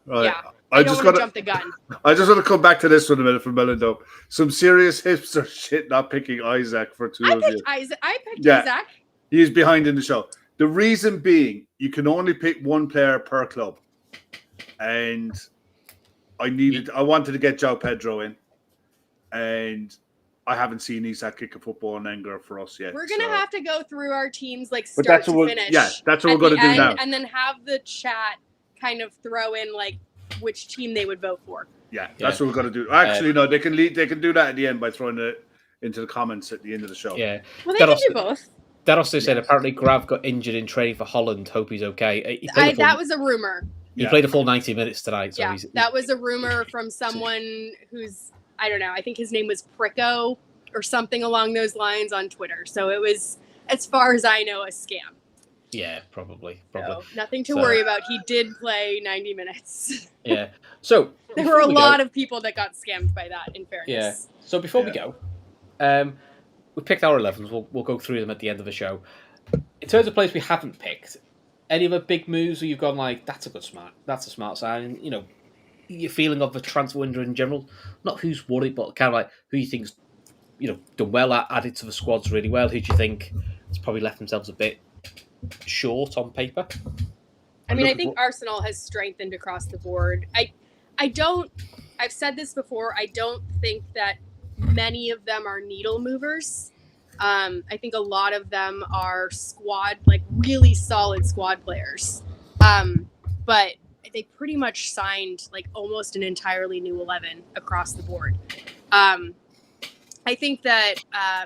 Right. yeah, I don't want to jump the gun. I just want to come back to this for a minute from Millen, though. Some serious hipster shit not picking Isaac for 2 of you. I picked Isaac. He's behind in the show. The reason being, you can only pick one player per club. And I wanted to get João Pedro in. And I haven't seen Isaac kick a football in Enger for us yet. We're going to have to go through our teams start to finish. Yeah, that's what we're going to do now. And then have the chat kind of throw in which team they would vote for. Yeah, that's what we're going to do. Actually, no, they can do that at the end by throwing it into the comments at the end of the show. Yeah. Well, they can do both. That also said, apparently Grav got injured in training for Holland. Hope he's okay. That was a rumor. He played a full 90 minutes tonight. So that was a rumor from someone who's, I don't know, I think his name was Pricko or something along those lines on Twitter. So it was, as far as I know, a scam. Yeah, probably. So, nothing to worry about. He did play 90 minutes. Yeah. So there were a lot of people that got scammed by that, in fairness. Yeah. So before we go, we picked our 11s. We'll go through them at the end of the show. In terms of players we haven't picked, any other big moves where you've gone that's a smart sign? Your feeling of the transfer window in general, not who's won it, but kind of who you think's done well, added to the squads really well. Who do you think has probably left themselves a bit short on paper? I mean, I think Arsenal has strengthened across the board. I've said this before, I don't think that many of them are needle movers. I think a lot of them are squad, really solid squad players. But they pretty much signed almost an entirely new 11 across the board. I think that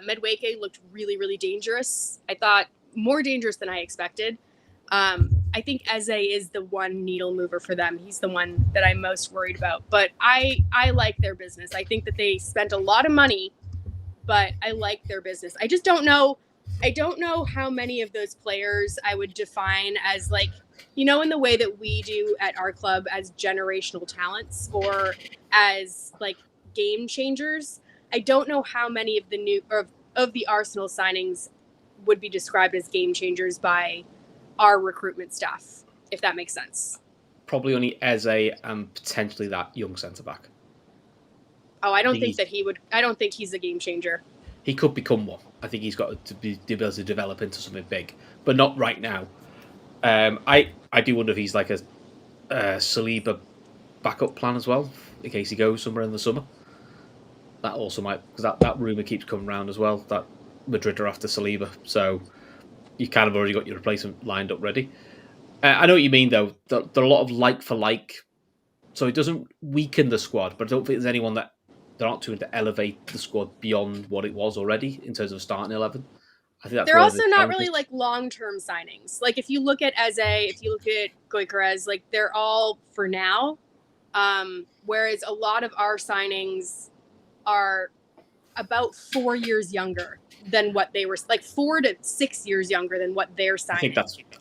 Madueke looked really, really dangerous. I thought more dangerous than I expected. I think Eze is the one needle mover for them. He's the one that I'm most worried about. But I like their business. I think that they spent a lot of money, but I like their business. I just don't know. I don't know how many of those players I would define as in the way that we do at our club as generational talents or as game changers. I don't know how many of the of the Arsenal signings would be described as game changers by our recruitment staff, if that makes sense. Probably only Eze and potentially that young centre back. Oh, I don't think that he would. I don't think he's a game changer. He could become one. I think he's got to be the ability to develop into something big, but not right now. I do wonder if he's like a Saliba backup plan as well, in case he goes somewhere in the summer. That also might, because that rumour keeps coming around as well, that Madrid are after Saliba. So you kind of already got your replacement lined up ready. I know what you mean, though. There are a lot of like for like. So it doesn't weaken the squad, but I don't think there's anyone that they're not trying to elevate the squad beyond what it was already in terms of starting 11. I think that's they're also not really long-term signings. If you look at Eze, if you look at Gyökeres, they're all for now. Whereas a lot of our signings are about 4 years younger than what they were, 4 to 6 years younger than what they're signing.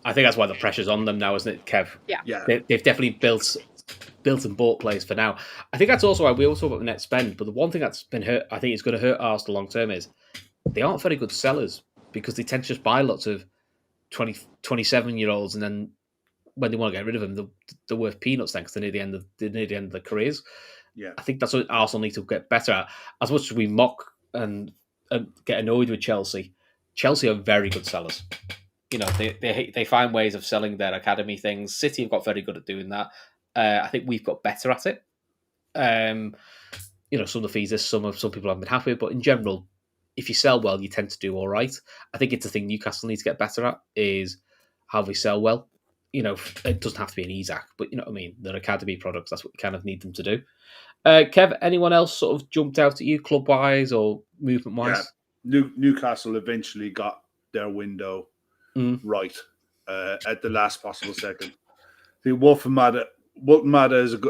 I think that's why the pressure's on them now, isn't it, Kev? Yeah. They've definitely built and bought players for now. I think that's also why we also talk about the net spend. But the one thing that's been hurt, I think, is going to hurt Arsenal long term is they aren't very good sellers because they tend to just buy lots of 27-year-olds, and then when they want to get rid of them, they're worth peanuts then because they're near the end of their careers. Yeah, I think that's what Arsenal need to get better at. As much as we mock and get annoyed with Chelsea are very good sellers. They find ways of selling their academy things. City have got very good at doing that. I think we've got better at it. some of the fees some people haven't been happy with, but in general, if you sell well, you tend to do all right. I think it's a thing Newcastle needs to get better at is how they sell well. It doesn't have to be an Isaac, but you know what I mean. They're academy products. That's what you kind of need them to do. Kev, anyone else sort of jumped out at you club wise or movement wise? Yeah, Newcastle eventually got their window right at the last possible second. The Wolfen Mada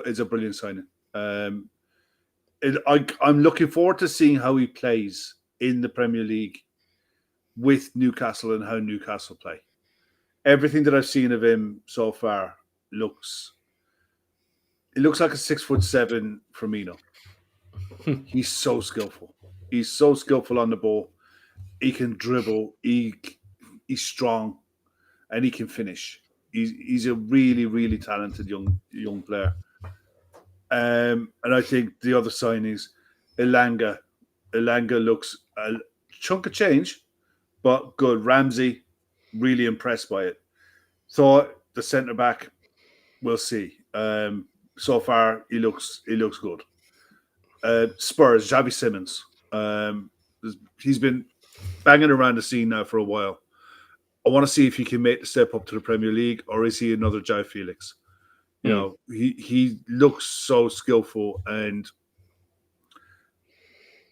is a brilliant signing. I'm looking forward to seeing how he plays in the Premier League with Newcastle and how Newcastle play. Everything that I've seen of him so far looks like a 6'7" Firmino. He's so skillful. He's so skillful on the ball. He can dribble. He's strong, and he can finish. He's a really, really talented young player. And I think the other signings, Elanga looks a chunk of change, but good. Ramsey, really impressed by it. Thought the centre back, we'll see. So far, he looks good. Spurs, Xavi Simons. He's been banging around the scene now for a while. I want to see if he can make the step up to the Premier League, or is he another João Felix? You know, he looks so skillful and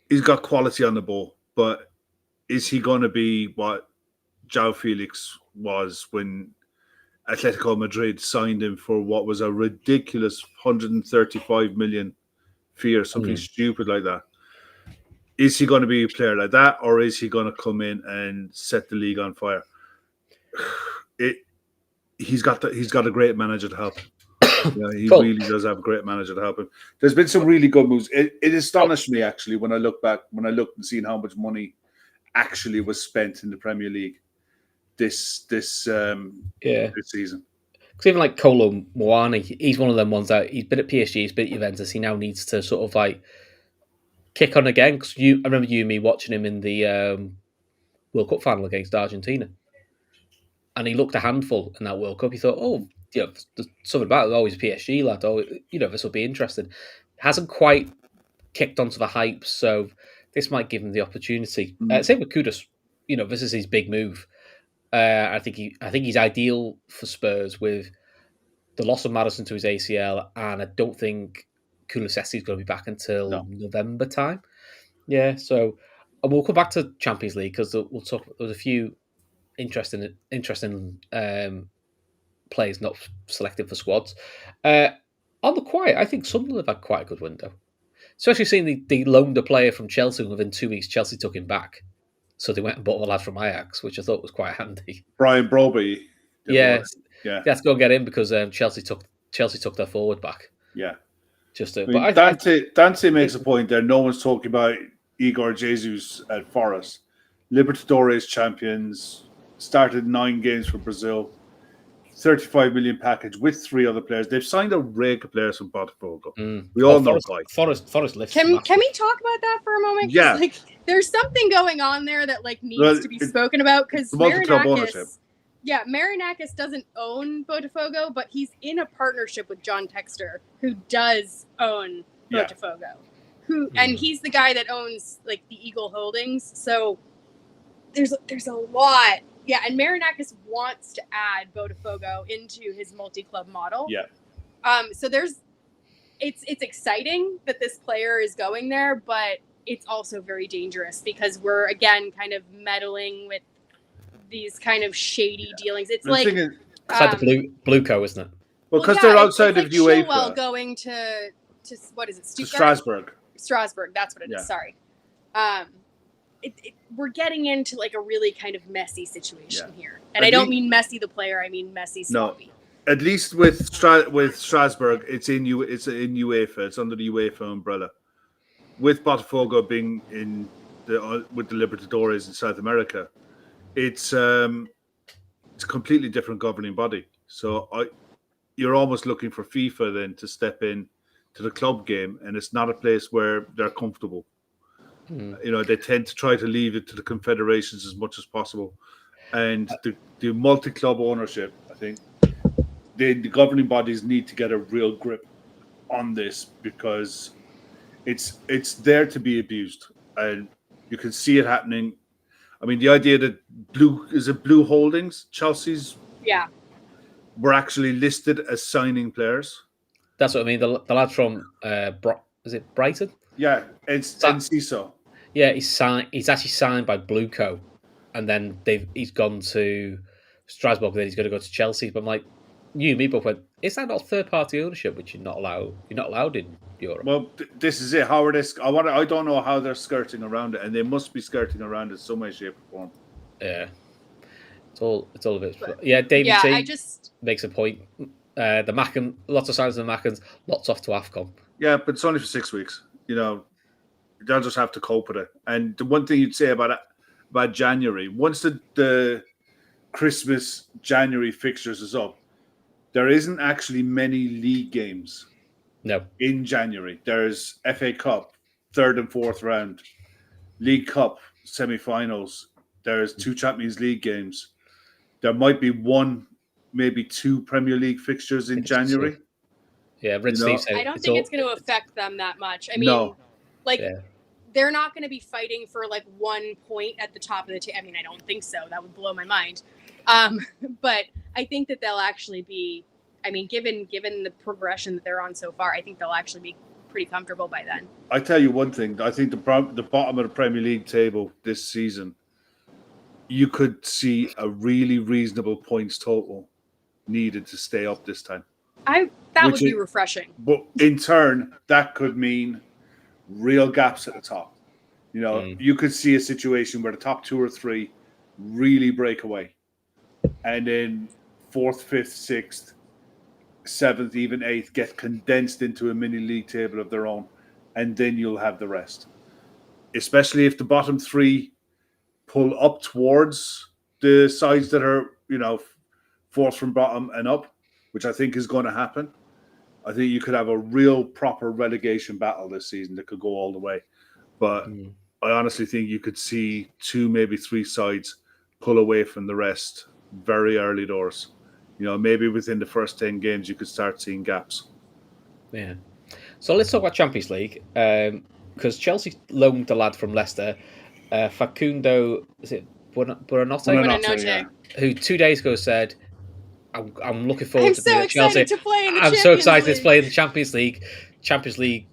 he's got quality on the ball. But is he going to be what João Felix was when Atletico Madrid signed him for what was a ridiculous 135 million fee or something stupid like that? Is he going to be a player like that, or is he going to come in and set the league on fire? He's got a great manager to help him. He really does have a great manager to help him. There's been some really good moves. It astonished me actually when I looked and seen how much money actually was spent in the Premier League this season. Because even like Kolo Muani, he's one of them ones that he's been at PSG, he's been at Juventus. He now needs to sort of like kick on again. Because I remember you and me watching him in the World Cup final against Argentina, and he looked a handful in that World Cup. He thought, there's something about it. Oh, he's a PSG lad. Oh, this will be interesting. Hasn't quite kicked onto the hype, so this might give him the opportunity. Same with Kudus. This is his big move. I think he's ideal for Spurs with the loss of Maddison to his ACL, and I don't think Kulusevski is going to be back until November time. Yeah, so we'll come back to Champions League because we'll talk. There's a few interesting players not selected for squads. On the quiet, I think Sunderland have had quite a good window. Especially seeing they loaned a player from Chelsea, and within 2 weeks, Chelsea took him back. So they went and bought a lad from Ajax, which I thought was quite handy. Brian Broby. Yeah. They had to go get him because Chelsea took their forward back. Yeah. Dante makes a point there. No one's talking about Igor Jesus at Forest. Libertadores champions, started 9 games for Brazil. 35 million package with 3 other players. They've signed a rake of players from Botafogo. We all know why. Forest lifts. Can we talk about that for a moment? Yeah. There's something going on there that needs to be spoken about because Marinakis doesn't own Botafogo, but he's in a partnership with John Textor, who does own Botafogo. And he's the guy that owns the Eagle Holdings. So there's a lot. Yeah, and Marinakis wants to add Botafogo into his multi-club model. Yeah. So it's exciting that this player is going there, but it's also very dangerous because we're again kind of meddling with these kind of shady dealings. It's like the Blue Co, isn't it? Well, because they're outside of UEFA. Chilwell going to what is it? To Strasbourg. Strasbourg, that's what it is. Sorry. We're getting into a really kind of messy situation here. And I don't mean Messi the player, I mean Messi sloppy. No, at least with Strasbourg, it's in UEFA. It's under the UEFA umbrella. With Botafogo being with the Libertadores in South America, it's a completely different governing body. So you're almost looking for FIFA then to step in to the club game, and it's not a place where they're comfortable. They tend to try to leave it to the confederations as much as possible, and the multi-club ownership. I think the governing bodies need to get a real grip on this because It's there to be abused, and you can see it happening. I mean, the idea that Blue Holdings, Chelsea's, Yeah. were actually listed as signing players. That's what I mean. The lad from is it Brighton? Yeah, it's Enciso. Yeah, he's actually signed by Blueco, and then he's gone to Strasbourg. And then he's going to go to Chelsea. But I'm like, you and me both went. Is that not third party ownership, which you're not allowed in Europe? Well, this is it. How are they? I don't know how they're skirting around it, and they must be skirting around it some way, shape, or form. Yeah, it's all a bit. Yeah, David T makes a point. The Mackin, lots of signs of the Mackins, lots off to AFCON. Yeah, but it's only for 6 weeks. They'll just have to cope with it. And the one thing you'd say about January, once the Christmas January fixtures is up, there isn't actually many league games. No. In January, there's FA Cup, 3rd and 4th round, League Cup semi-finals. There's 2 Champions League games. There might be 1, maybe 2 Premier League fixtures in January. Yeah, Red Steve said I don't think it's going to affect them that much. I mean, they're not going to be fighting for 1 point at the top of the table. I mean, I don't think so. That would blow my mind. But I think that they'll actually be. I mean, given the progression that they're on so far, I think they'll actually be pretty comfortable by then. I tell you one thing. I think the bottom of the Premier League table this season, you could see a really reasonable points total needed to stay up this time. That would be refreshing. But in turn, that could mean real gaps at the top. You could see a situation where the top 2 or 3 really break away, and then 4th, 5th, 6th, 7th, even 8th get condensed into a mini league table of their own, and then you'll have the rest. Especially if the bottom 3 pull up towards the sides that are, 4th from bottom and up, which I think is going to happen. I think you could have a real proper relegation battle this season that could go all the way. But I honestly think you could see 2, maybe 3 sides pull away from the rest very early doors. Maybe within the first 10 games, you could start seeing gaps. Yeah. So let's talk about Champions League, because Chelsea loaned the lad from Leicester, Facundo, is it Buonanotte? Yeah. Who 2 days ago said, I'm looking forward to being at Chelsea. To play in the I'm so excited to play in the Champions League. Champions League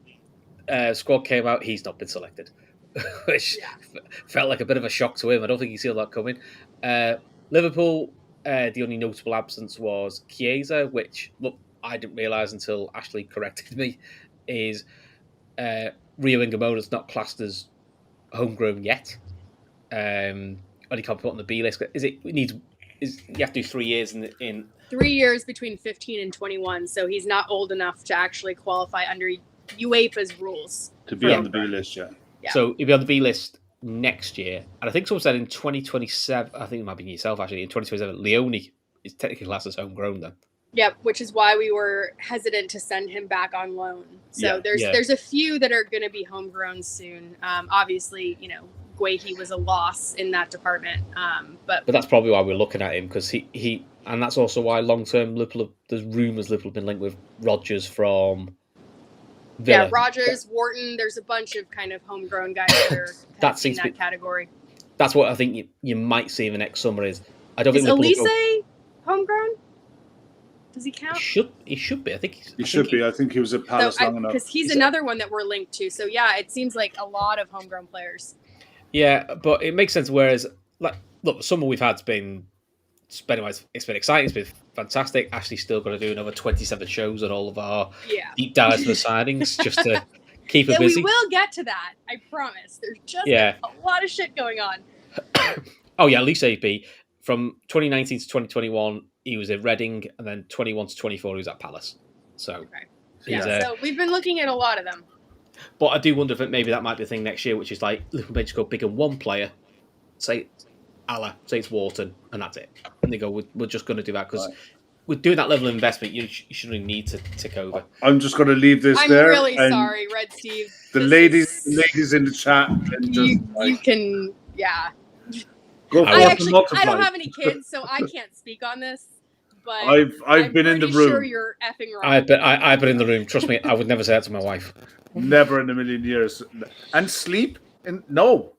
squad came out. He's not been selected, which felt like a bit of a shock to him. I don't think he saw that coming. Liverpool, the only notable absence was Chiesa, which, look, I didn't realise until Ashley corrected me, is Rio Ingamona's not classed as homegrown yet. Only can't put on the B list. You have to do 3 years in 3 years between 15 and 21, so he's not old enough to actually qualify under UEFA's rules. To be on the B list, yeah. So he'll be on the B list next year. And I think someone said in 2027, I think it might be yourself actually, in 2027, Leone is technically classed as homegrown then. Yep, which is why we were hesitant to send him back on loan. So there's a few that are going to be homegrown soon. Obviously, Guehi was a loss in that department. But that's probably why we're looking at him, because he and that's also why long-term there's rumours Liverpool have been linked with Rodgers from Villa. Yeah, Rodgers, Wharton, there's a bunch of kind of homegrown guys that are in that category. That's what I think you might see in the next summer is Elise homegrown? Does he count? He should be. I think he should be. I think he was at Palace long enough. Because he's another one that we're linked to. So yeah, it seems like a lot of homegrown players. Yeah, but it makes sense. Whereas, look, the summer we've had it's been exciting. It's been fantastic. Ashley's still got to do another 27 shows on all of our deep dives for the signings just to keep her busy. We will get to that. I promise. There's just a lot of shit going on. Oh yeah, Elise AP from 2019 to 2021. He was at Reading, and then 21 to 24, he was at Palace. So, so we've been looking at a lot of them. But I do wonder if maybe that might be a thing next year, which is like Liverpool may just go big on one player, say it's Wharton, and that's it. And they go, we're just going to do that because with doing that level of investment, you shouldn't need to tick over. I'm just going to leave this there. I'm really sorry, Red Steve. The ladies in the chat, and you can, go I don't have any kids, so I can't speak on this. but I've been in the room. Sure, you're effing wrong. I've been in the room. Trust me, I would never say that to my wife. Never in a million years. And sleep? No,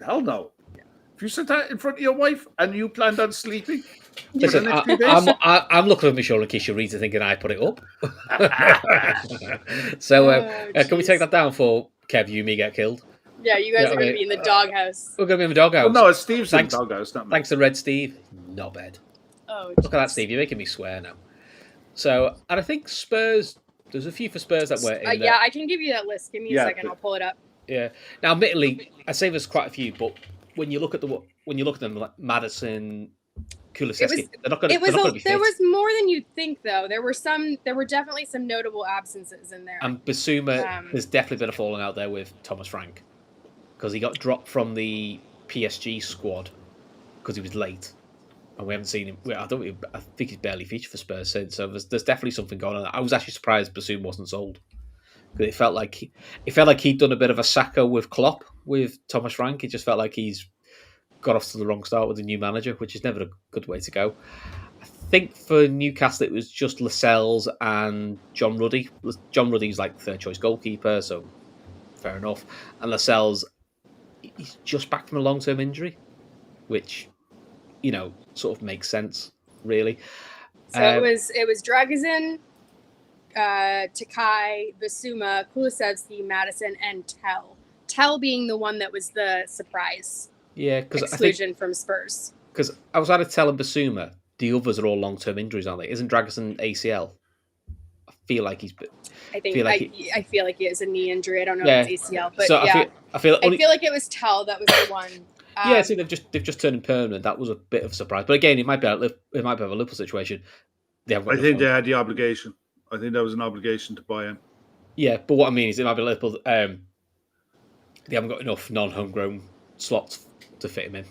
hell no. If you said that in front of your wife and you planned on sleeping, Listen, I'm looking at my shoulder in case you read it thinking I put it up. So can we take that down for Kev? You, me get killed. Yeah, you guys are going to be in the doghouse. We're going to be in the doghouse. Well, no, it's Steve's in the doghouse, not me. Thanks to Red Steve. Not bad. Oh, look at that, Steve. You're making me swear now. So, and I think Spurs. There's a few for Spurs that were in there. Yeah, I can give you that list. Give me a second. I'll pull it up. Yeah. Now, admittedly, I say there's quite a few, but when you look at them, like Madison, Kulusevski, they're not going to be fit. There was more than you'd think, though. There were definitely some notable absences in there. And Basuma, there's definitely been a falling out there with Thomas Frank because he got dropped from the PSG squad because he was late, and we haven't seen him. I think he's barely featured for Spurs since. So there's definitely something going on. I was actually surprised Basuma wasn't sold. It felt like he'd done a bit of a Saka with Klopp with Thomas Frank. It just felt like he's got off to the wrong start with the new manager, which is never a good way to go. I think for Newcastle it was just Lascelles and John Ruddy. John Ruddy's like third choice goalkeeper, so fair enough. And Lascelles, he's just back from a long-term injury, which sort of makes sense, really. So it was Dragusin, Takai, Basuma, Kulusevski, Madison, and Tell being the one that was the surprise exclusion from Spurs. Because outside of Tell and Basuma, the others are all long-term injuries, aren't they? Isn't Dragusin ACL? I feel like he's... I feel like he has a knee injury. I don't know if it's ACL, but so I feel like it was Tell that was the one. See, they've just turned him permanent. That was a bit of a surprise. But again, it might be a Liverpool situation. I think they had the obligation. I think there was an obligation to buy him. Yeah, but what I mean is it might be Liverpool. They haven't got enough non-homegrown slots to fit him in.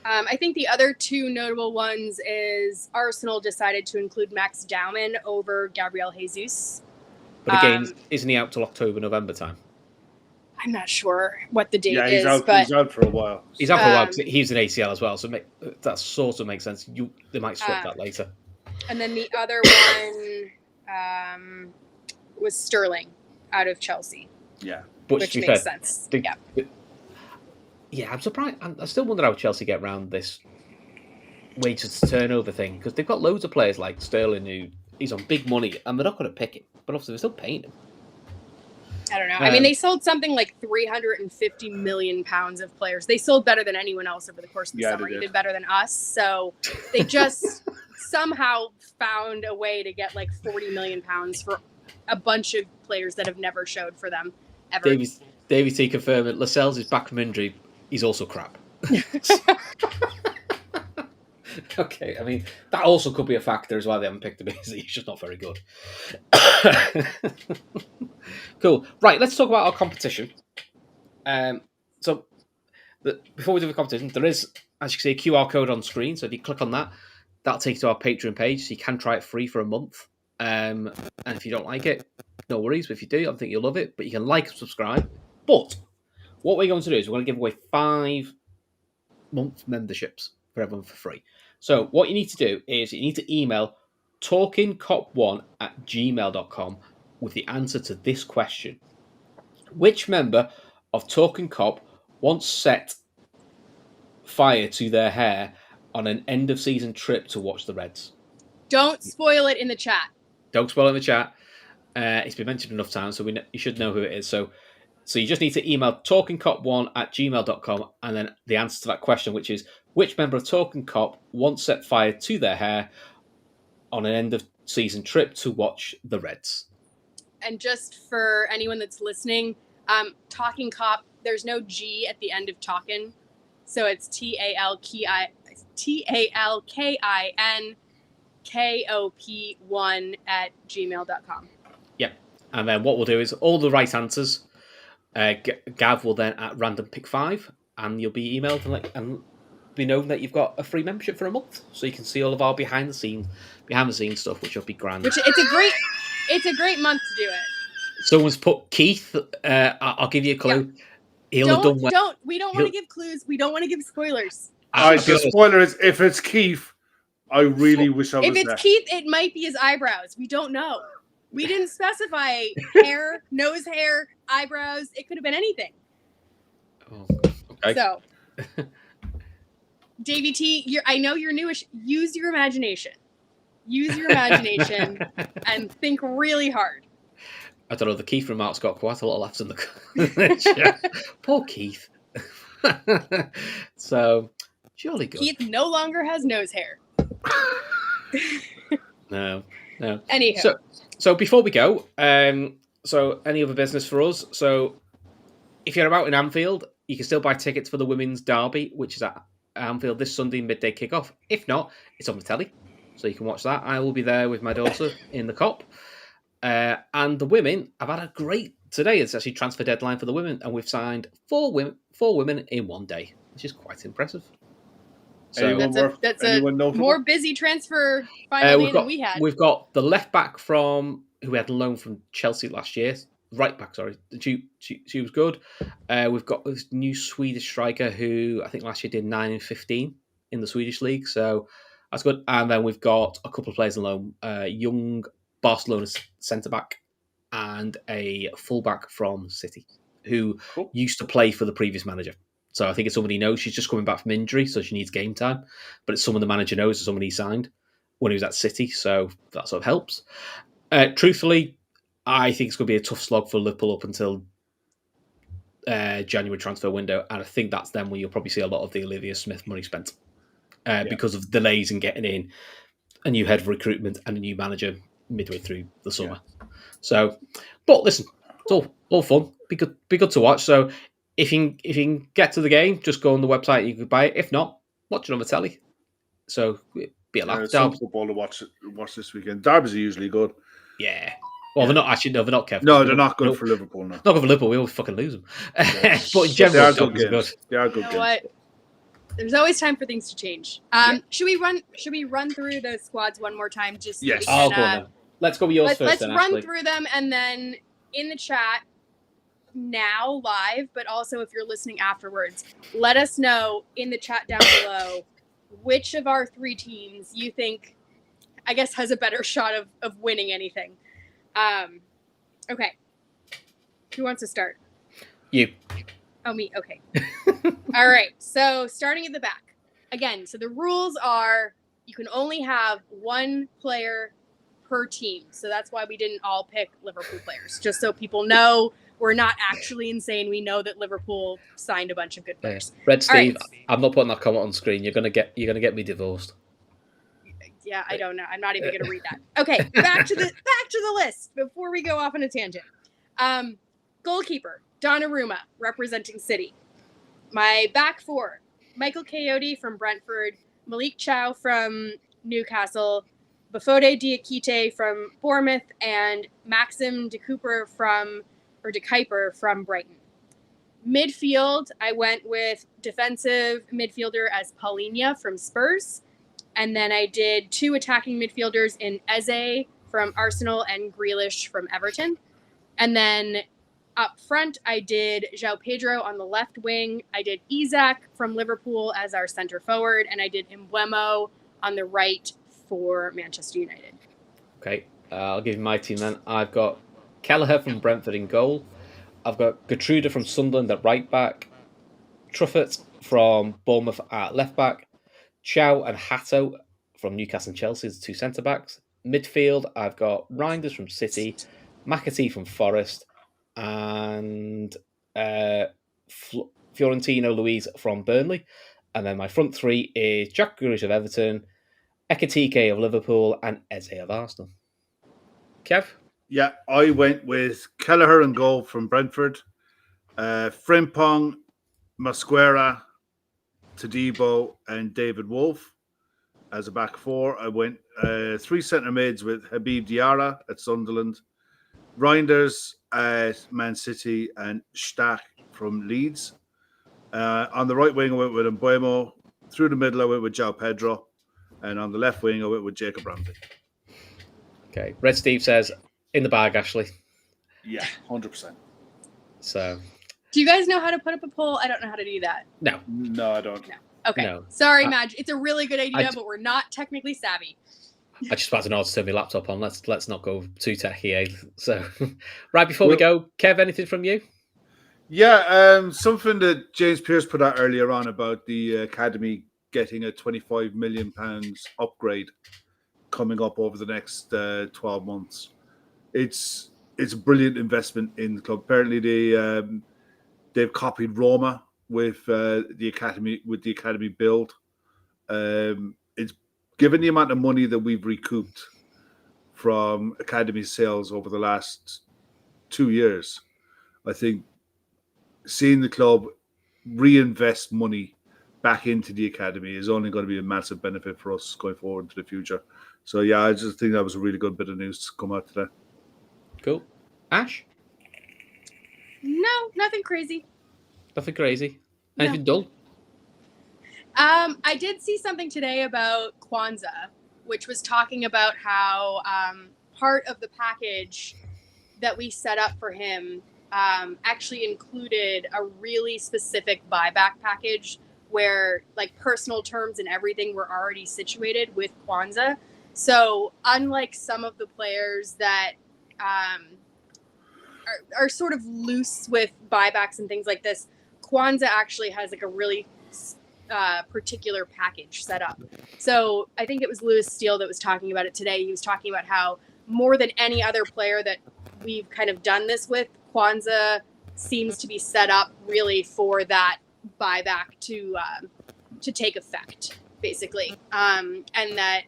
I think the other two notable ones is Arsenal decided to include Max Dowman over Gabriel Jesus. But again, isn't he out till October, November time? I'm not sure what the date is. He's out for a while. He's out for a while because he's an ACL as well, so that sort of makes sense. They might swap that later. And then the other one was Sterling out of Chelsea. Yeah. Which makes sense. Yeah, I'm surprised. I still wonder how Chelsea get around this wages to turnover thing because they've got loads of players like Sterling who he's on big money and they're not going to pick him, but obviously they're still paying him. I don't know. I mean, they sold something like £350 million of players. They sold better than anyone else over the course of the summer. They did better than us. So they just somehow found a way to get like £40 million for a bunch of players that have never showed for them ever. Davey T confirming Lascelles is back from injury. He's also crap. Okay, I mean, that also could be a factor as why they haven't picked him. He's just not very good. Cool. Right, let's talk about our competition. Before we do the competition, there is, as you can see, a QR code on screen. So if you click on that, that'll take you to our Patreon page. So you can try it free for a month. And if you don't like it, no worries. But if you do, I think you'll love it. But you can like and subscribe. But what we're going to do is we're going to give away 5-month memberships for everyone for free. So what you need to do is you need to email talkinkop1@gmail.com with the answer to this question. Which member of Talkin Kop once set fire to their hair on an end-of-season trip to watch the Reds? Don't spoil it in the chat. Don't spoil it in the chat. It's been mentioned enough times, so you should know who it is. So you just need to email talkinkop1@gmail.com and then the answer to that question, which is, which member of Talkin Kop once set fire to their hair on an end-of-season trip to watch the Reds? And just for anyone that's listening, Talkin Kop, there's no G at the end of Talkin, so it's TalkinKop1@gmail.com. Yep. And then what we'll do is all the right answers, Gav will then at random pick 5, and you'll be emailed and be known that you've got a free membership for a month, so you can see all of our behind the scenes stuff, which will be grand. It's a great month to do it. Someone's put Keith. I'll give you a clue. Yeah. We don't want to give clues. We don't want to give spoilers. The spoiler is if it's Keith, I really wish I was If it's there. Keith, it might be his eyebrows. We don't know. We didn't specify hair, nose hair, eyebrows. It could have been anything. Oh, okay. So, Davey T, I know you're newish. Use your imagination. Use your imagination and think really hard. I don't know. The Keith remark's got quite a lot of laughs in the chat. Poor Keith. So, jolly good. Keith no longer has nose hair. No. Anyhow. So before we go, so any other business for us? So if you're out in Anfield, you can still buy tickets for the women's derby, which is at Anfield this Sunday midday kickoff. If not, it's on the telly, so you can watch that. I will be there with my daughter in the Kop. And the women have had a great today. It's actually transfer deadline for the women, and we've signed four women in one day, which is quite impressive. So that's a more busy transfer final day than we had. We've got the left back who we had loan from Chelsea last year. Right back, sorry. She was good. We've got this new Swedish striker who I think last year did 9 and 15 in the Swedish league. So that's good. And then we've got a couple of players on loan. Young Barcelona centre back and a fullback from City who used to play for the previous manager. So I think it's somebody he knows. She's just coming back from injury, so she needs game time. But it's someone the manager knows, it's someone he signed when he was at City, so that sort of helps. Truthfully, I think it's going to be a tough slog for Liverpool up until January transfer window, and I think that's then where you'll probably see a lot of the Olivia Smith money spent because of delays in getting in a new head of recruitment and a new manager midway through the summer. Yeah. So, but listen, it's all fun. Be good to watch. So if you can get to the game, just go on the website. You can buy it. If not, watch it on the telly. So be a laugh. Some football to watch this weekend. Derbys are usually good. Yeah. Well, they're not actually. No, they're not, Kev. No, they're not good for Liverpool. No, not good for Liverpool. We always fucking lose them. Yeah. But in general, they are good games. They are good games. There's always time for things to change. Should we run through those squads one more time? Just yes. So we can, go on then. Let's go with yours first. Let's run through them, and then in the chat now live, but also if you're listening afterwards, let us know in the chat down below which of our three teams you think, I guess, has a better shot of winning anything. Okay. Who wants to start? You. Oh, me. Okay. All right. So starting at the back. Again, so the rules are you can only have one player per team. So that's why we didn't all pick Liverpool players. Just so people know we're not actually insane. We know that Liverpool signed a bunch of good players. Red Steve, right. I'm not putting that comment on screen. You're gonna get me divorced. Yeah, I don't know. I'm not even gonna read that. Okay, back to the list before we go off on a tangent. Goalkeeper, Donnarumma, representing City. My back four, Michael Coyote from Brentford, Malik Chow from Newcastle, Bafode Diakite from Bournemouth, and Maxim De Cooper from Brighton. Midfield, I went with defensive midfielder as Paulinho from Spurs. And then I did two attacking midfielders in Eze from Arsenal and Grealish from Everton. And then up front, I did João Pedro on the left wing. I did Isak from Liverpool as our center forward. And I did Mbeumo on the right for Manchester United. Okay, I'll give you my team then. I've got Kelleher from Brentford in goal. I've got Gertrude from Sunderland at right back. Truffert from Bournemouth at left back. Chow and Hato from Newcastle and Chelsea as two centre backs. Midfield, I've got Reinders from City, McAtee from Forest, and Fiorentino Luis from Burnley. And then my front three is Jack Grealish of Everton, Ekitike of Liverpool, and Eze of Arsenal. Kev? Yeah, I went with Kelleher and goal from Brentford, Frimpong, Mosquera, Todibo, and David Wolf as a back four. I went three centre mids with Habib Diarra at Sunderland, Reinders at Man City, and Stach from Leeds. On the right wing, I went with Mbeumo. Through the middle, I went with João Pedro. And on the left wing, I went with Jacob Ramsey. Okay. Red Steve says, in the bag, Ashley. Yeah, 100%. So, do you guys know how to put up a poll? I don't know how to do that. No, I don't. No. Okay. No. Sorry, Madge. It's a really good idea, I- but we're not technically savvy. I just about to know how to turn my laptop on. Let's not go too techy. So, right before we go, Kev, anything from you? Yeah, something that James Pearce put out earlier on about the academy getting a £25 million upgrade coming up over the next 12 months. It's a brilliant investment in the club. Apparently, they've copied Roma with the academy build. It's given the amount of money that we've recouped from academy sales over the last 2 years. I think seeing the club reinvest money back into the academy is only going to be a massive benefit for us going forward into the future. So yeah, I just think that was a really good bit of news to come out today. Cool. Ash? No, nothing crazy. Nothing crazy. No. Anything dull? I did see something today about Kwanzaa, which was talking about how part of the package that we set up for him actually included a really specific buyback package where like personal terms and everything were already situated with Kwanzaa. So unlike some of the players that are sort of loose with buybacks and things like this, Kwanzaa actually has like a really particular package set up. So I think it was Lewis Steele that was talking about it today. He was talking about how more than any other player that we've kind of done this with, Kwanzaa seems to be set up really for that buyback to take effect, basically, and that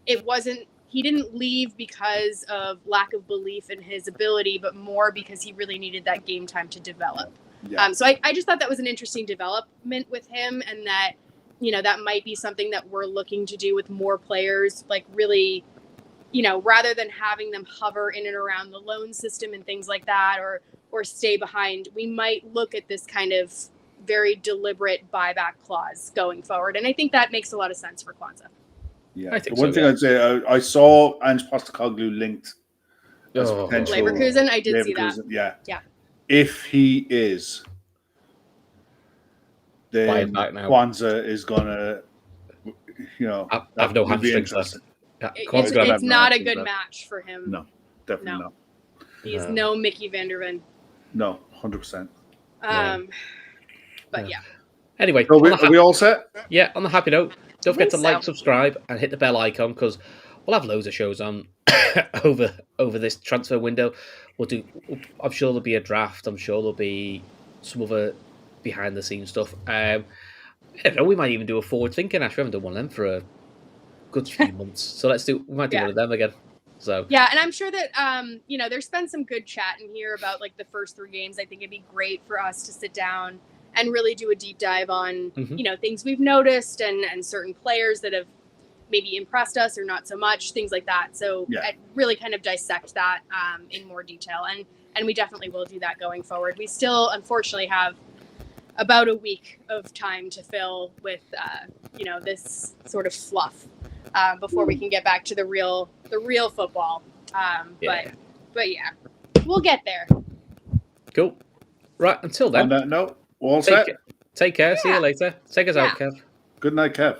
he didn't leave because of lack of belief in his ability, but more because he really needed that game time to develop. Yeah. So I just thought that was an interesting development with him, and that, you know, that might be something that we're looking to do with more players, like really, you know, rather than having them hover in and around the loan system and things like that, or stay behind, we might look at this kind of very deliberate buyback clause going forward. And I think that makes a lot of sense for Kwanzaa. Yeah, I think the one so, thing yeah. I'd say, I saw Ange Postecoglou linked as Oh. potential Leverkusen, I did see that. Yeah. Yeah. If he is, Buy then him back now. Kwanzaa is gonna, you know, I've no that would be hamstrings left. interesting. Kwanzaa's gonna It's have not a no good left. match for him. No, definitely No. not. He's No. no Mickey van der Ven. No, 100%. But yeah. Anyway, So are we all set? yeah, on the happy note, don't forget to think like, so. subscribe, and hit the bell icon, because we'll have loads of shows on over this transfer window. I'm sure there'll be a draft. I'm sure there'll be some other behind the scenes stuff. I don't know. We might even do a forward thinking. Actually, we haven't done one of them for a good few months, so we might do one of them again. So yeah, and I'm sure that you know, there's been some good chat in here about like the first 3 games. I think it'd be great for us to sit down and really do a deep dive on you know, things we've noticed and certain players that have maybe impressed us or not so much, things like that. So really kind of dissect that in more detail, and we definitely will do that going forward. We still unfortunately have about a week of time to fill with you know, this sort of fluff before we can get back to the real football. But yeah, we'll get there. cool. Right, until then, On that note, all set. take care. See you later. Take us out, Kev. Good night, Kev.